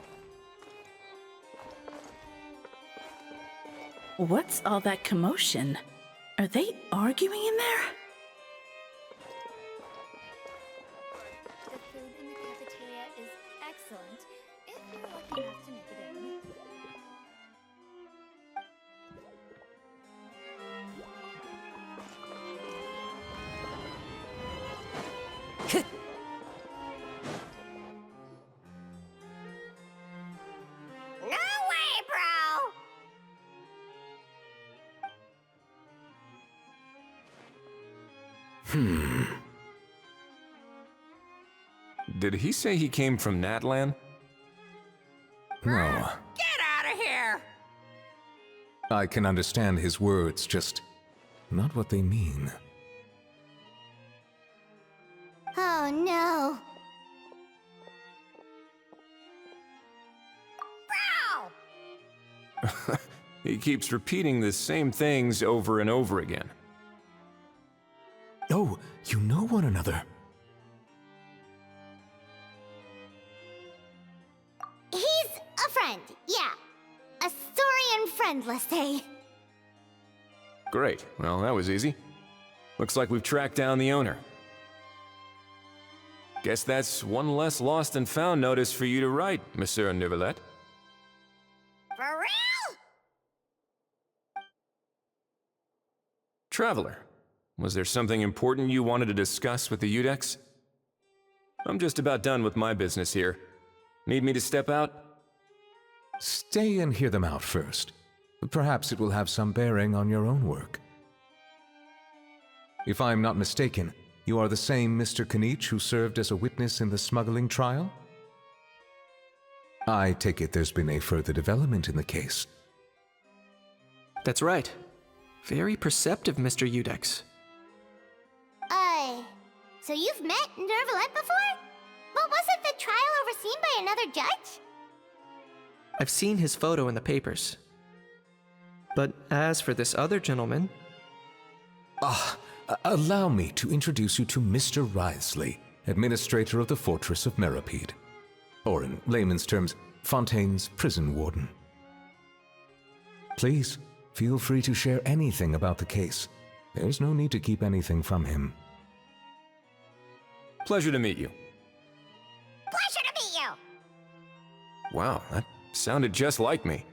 What's all that commotion? Are they arguing in there? The food in the cafeteria is excellent, if you're lucky enough to make it in. No way, bro! Did he say he came from Natlan? No. Get out of here! I can understand his words, just not what they mean. Oh no. He keeps repeating the same things over and over again. Oh, you know one another. He's a friend, yeah. A Saurian friend, let's say. Great. Well, that was easy. Looks like we've tracked down the owner. Guess that's one less lost and found notice for you to write, Monsieur Neuvillette. For real? Traveler, was there something important you wanted to discuss with the Udex? I'm just about done with my business here. Need me to step out? Stay and hear them out first. Perhaps it will have some bearing on your own work. If I'm not mistaken, you are the same Mr. Kanich who served as a witness in the smuggling trial? I take it there's been a further development in the case. That's right. Very perceptive, Mr. Udex. So you've met Neuvillette before? But wasn't the trial overseen by another judge? I've seen his photo in the papers. But as for this other gentleman... Allow me to introduce you to Mr. Wriothesley, administrator of the Fortress of Meripede. Or in layman's terms, Fontaine's prison warden. Please, feel free to share anything about the case. There's no need to keep anything from him. Pleasure to meet you. Pleasure to meet you! Wow, that sounded just like me.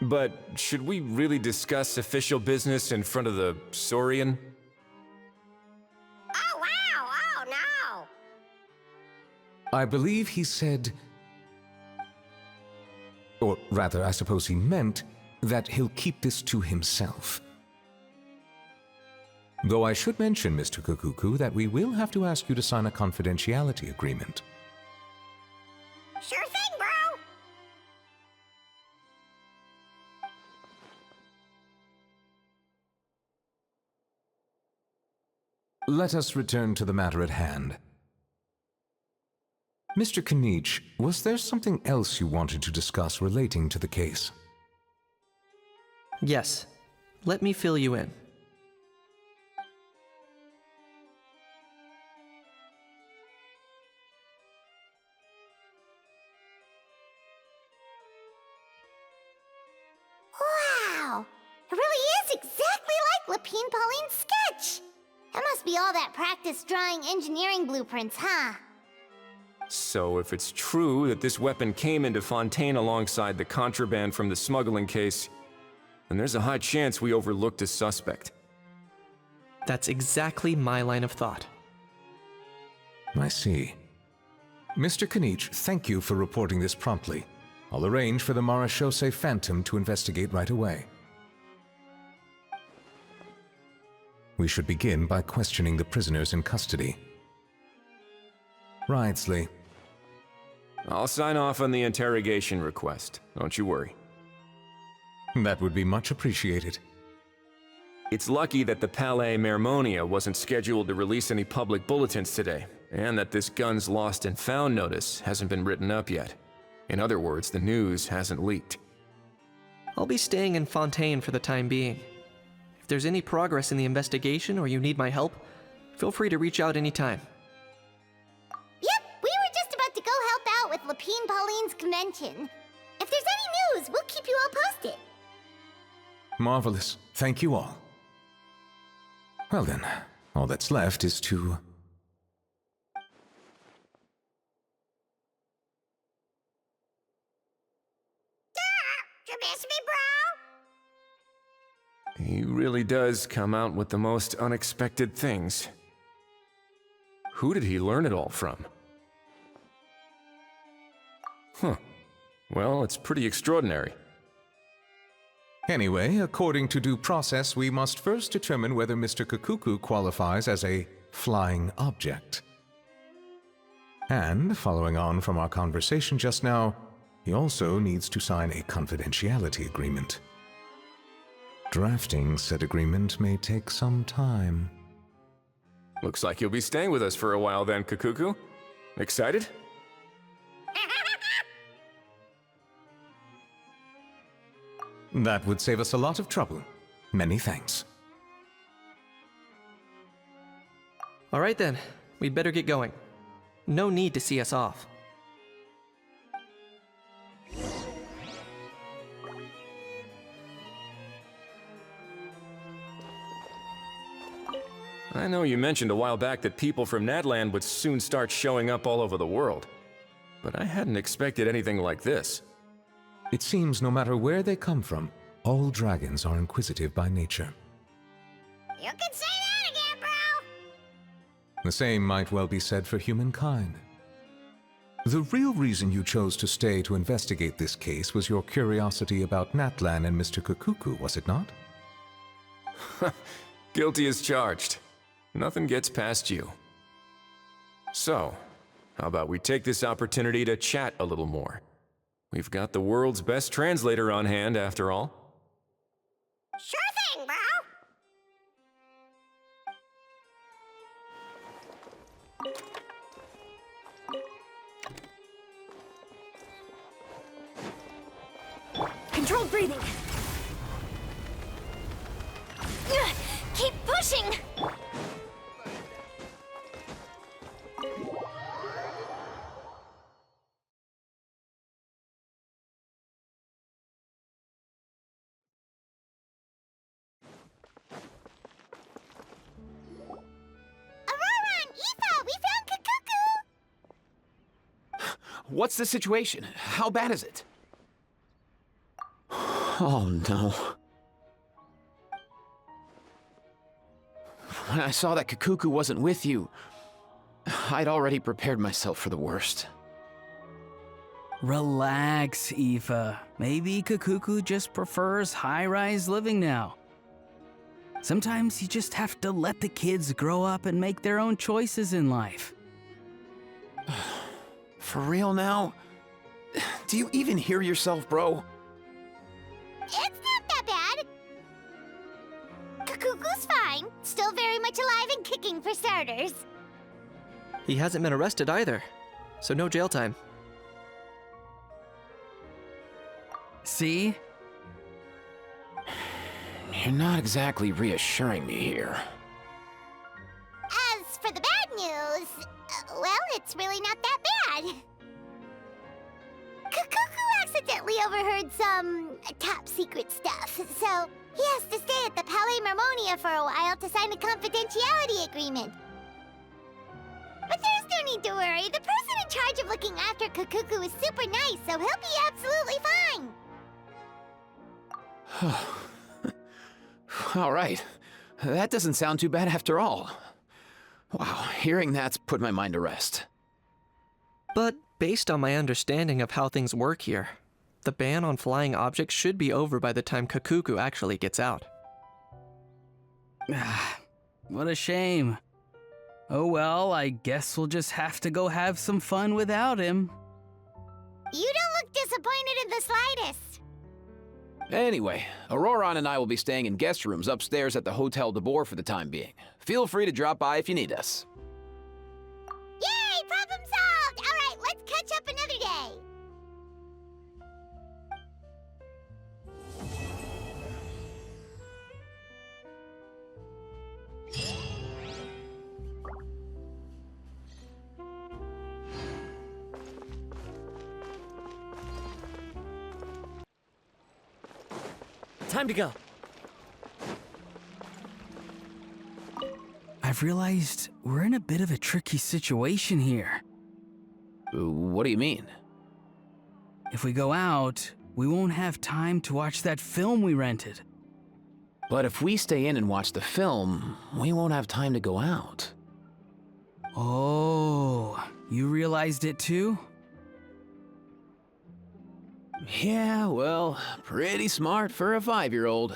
But should we really discuss official business in front of the Saurian? Oh wow, oh no! I believe he said... Or rather, I suppose he meant that he'll keep this to himself. Though I should mention, Mr. Kukuku, that we will have to ask you to sign a confidentiality agreement. Sure thing, bro! Let us return to the matter at hand. Mr. Kanich, was there something else you wanted to discuss relating to the case? Yes. Let me fill you in. Wow! It really is exactly like Lapine Pauline's sketch! That must be all that practice drawing engineering blueprints, huh? So if it's true that this weapon came into Fontaine alongside the contraband from the smuggling case, then there's a high chance we overlooked a suspect. That's exactly my line of thought. I see. Mr. Kanich, thank you for reporting this promptly. I'll arrange for the Marechaussee Phantom to investigate right away. We should begin by questioning the prisoners in custody. Wriothesley. I'll sign off on the interrogation request, don't you worry. That would be much appreciated. It's lucky that the Palais Mermonia wasn't scheduled to release any public bulletins today, and that this guns lost and found notice hasn't been written up yet. In other words, the news hasn't leaked. I'll be staying in Fontaine for the time being. If there's any progress in the investigation or you need my help, feel free to reach out anytime. Yep, we were just about to go help out with Lapine Pauline's convention. If there's any news, we'll keep you all posted. Marvelous. Thank you all. Well then, all that's left is to... You miss me, bro? He really does come out with the most unexpected things. Who did he learn it all from? Huh. Well, it's pretty extraordinary. Anyway, according to due process, we must first determine whether Mr. Kakuku qualifies as a flying object. And, following on from our conversation just now, he also needs to sign a confidentiality agreement. Drafting said agreement may take some time. Looks like you'll be staying with us for a while then, Kakuku. Excited? That would save us a lot of trouble. Many thanks. All right then, we'd better get going. No need to see us off. I know you mentioned a while back that people from Nadland would soon start showing up all over the world, but I hadn't expected anything like this. It seems no matter where they come from, all dragons are inquisitive by nature. You can say that again, bro! The same might well be said for humankind. The real reason you chose to stay to investigate this case was your curiosity about Natlan and Mr. Kakuku, was it not? Guilty as charged. Nothing gets past you. So, how about we take this opportunity to chat a little more? We've got the world's best translator on hand, after all. Sure thing, bro! Controlled breathing. Keep pushing! What's the situation? How bad is it? Oh no. When I saw that Kakuku wasn't with you, I'd already prepared myself for the worst. Relax, Aoife. Maybe Kakuku just prefers high-rise living now. Sometimes you just have to let the kids grow up and make their own choices in life. For real now? Do you even hear yourself, bro? It's not that bad. Kakuku's fine. Still very much alive and kicking for starters. He hasn't been arrested either, so no jail time. See? You're not exactly reassuring me here. As for the bad news, well, it's really not that bad. Kakuku accidentally overheard some top secret stuff, so he has to stay at the Palais Mermonia for a while to sign a confidentiality agreement. But there's no need to worry. The person in charge of looking after Kakuku is super nice, so he'll be absolutely fine. All right. That doesn't sound too bad after all. Wow, hearing that's put my mind to rest. But based on my understanding of how things work here, the ban on flying objects should be over by the time Kakuku actually gets out. What a shame. Oh well, I guess we'll just have to go have some fun without him. You don't look disappointed in the slightest. Anyway, Auroron and I will be staying in guest rooms upstairs at the Hotel de Boer for the time being. Feel free to drop by if you need us. Yay! Problem solved! All right, let's catch up another day. Time to go. I've realized we're in a bit of a tricky situation here. What do you mean? If we go out, we won't have time to watch that film we rented. But if we stay in and watch the film, we won't have time to go out. Oh, you realized it too? Yeah, well, pretty smart for a 5-year-old.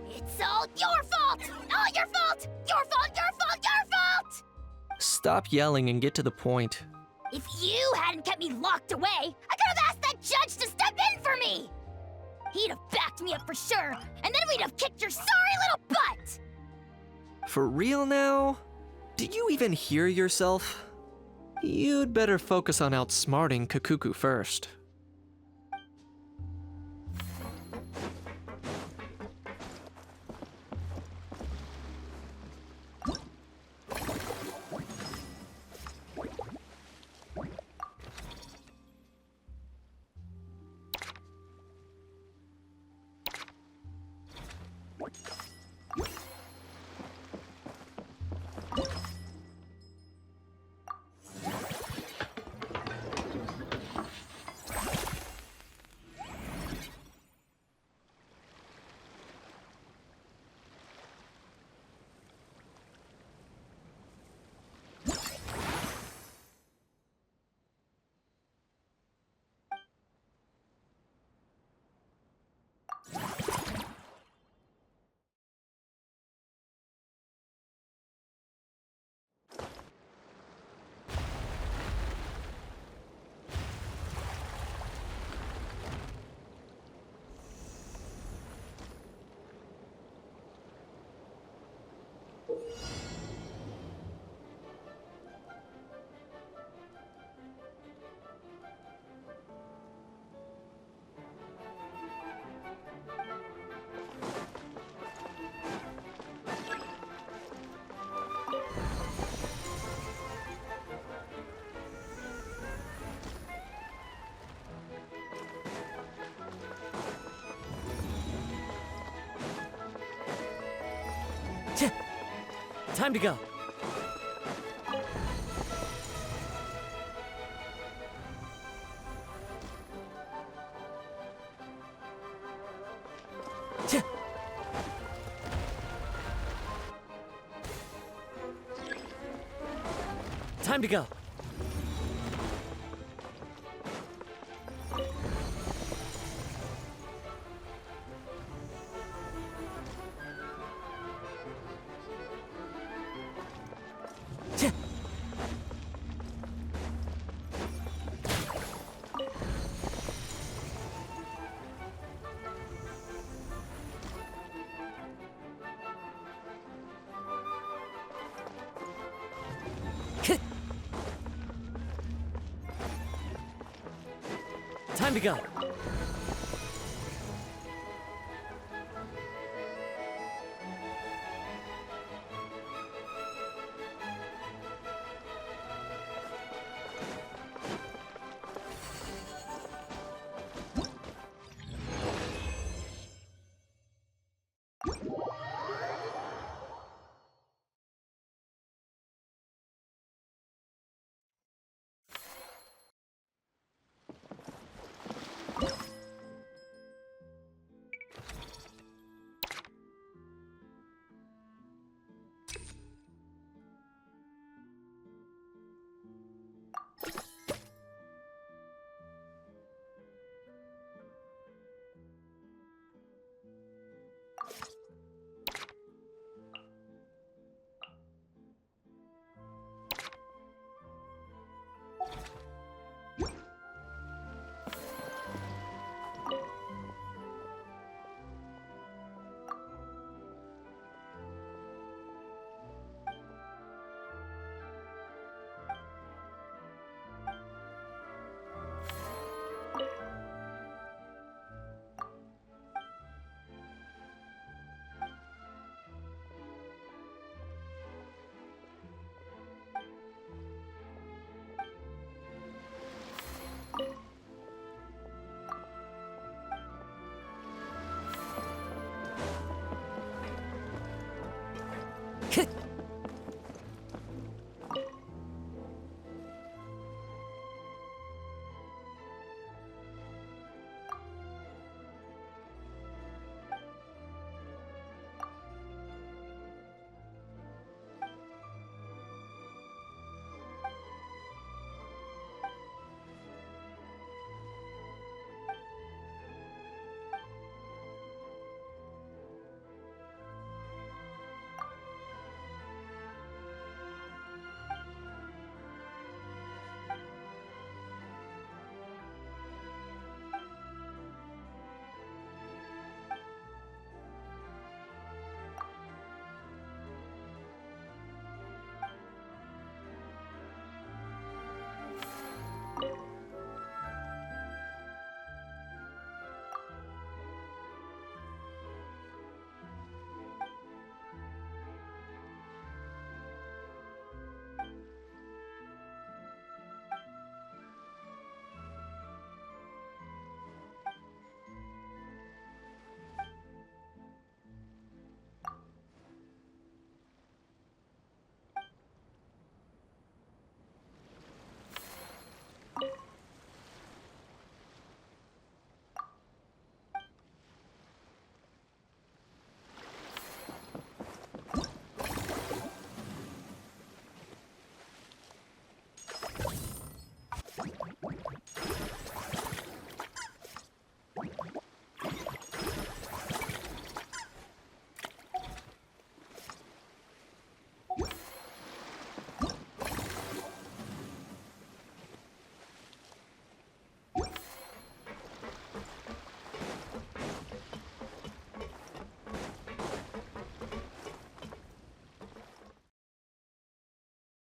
It's all your fault! All your fault! Your fault, your fault, your fault! Stop yelling and get to the point. If you hadn't kept me locked away, I could have asked that judge to step in for me! He'd have backed me up for sure, and then we'd have kicked your sorry little butt! For real now? Do you even hear yourself? You'd better focus on outsmarting Kakuku first. Time to go. Time to go. Time to go.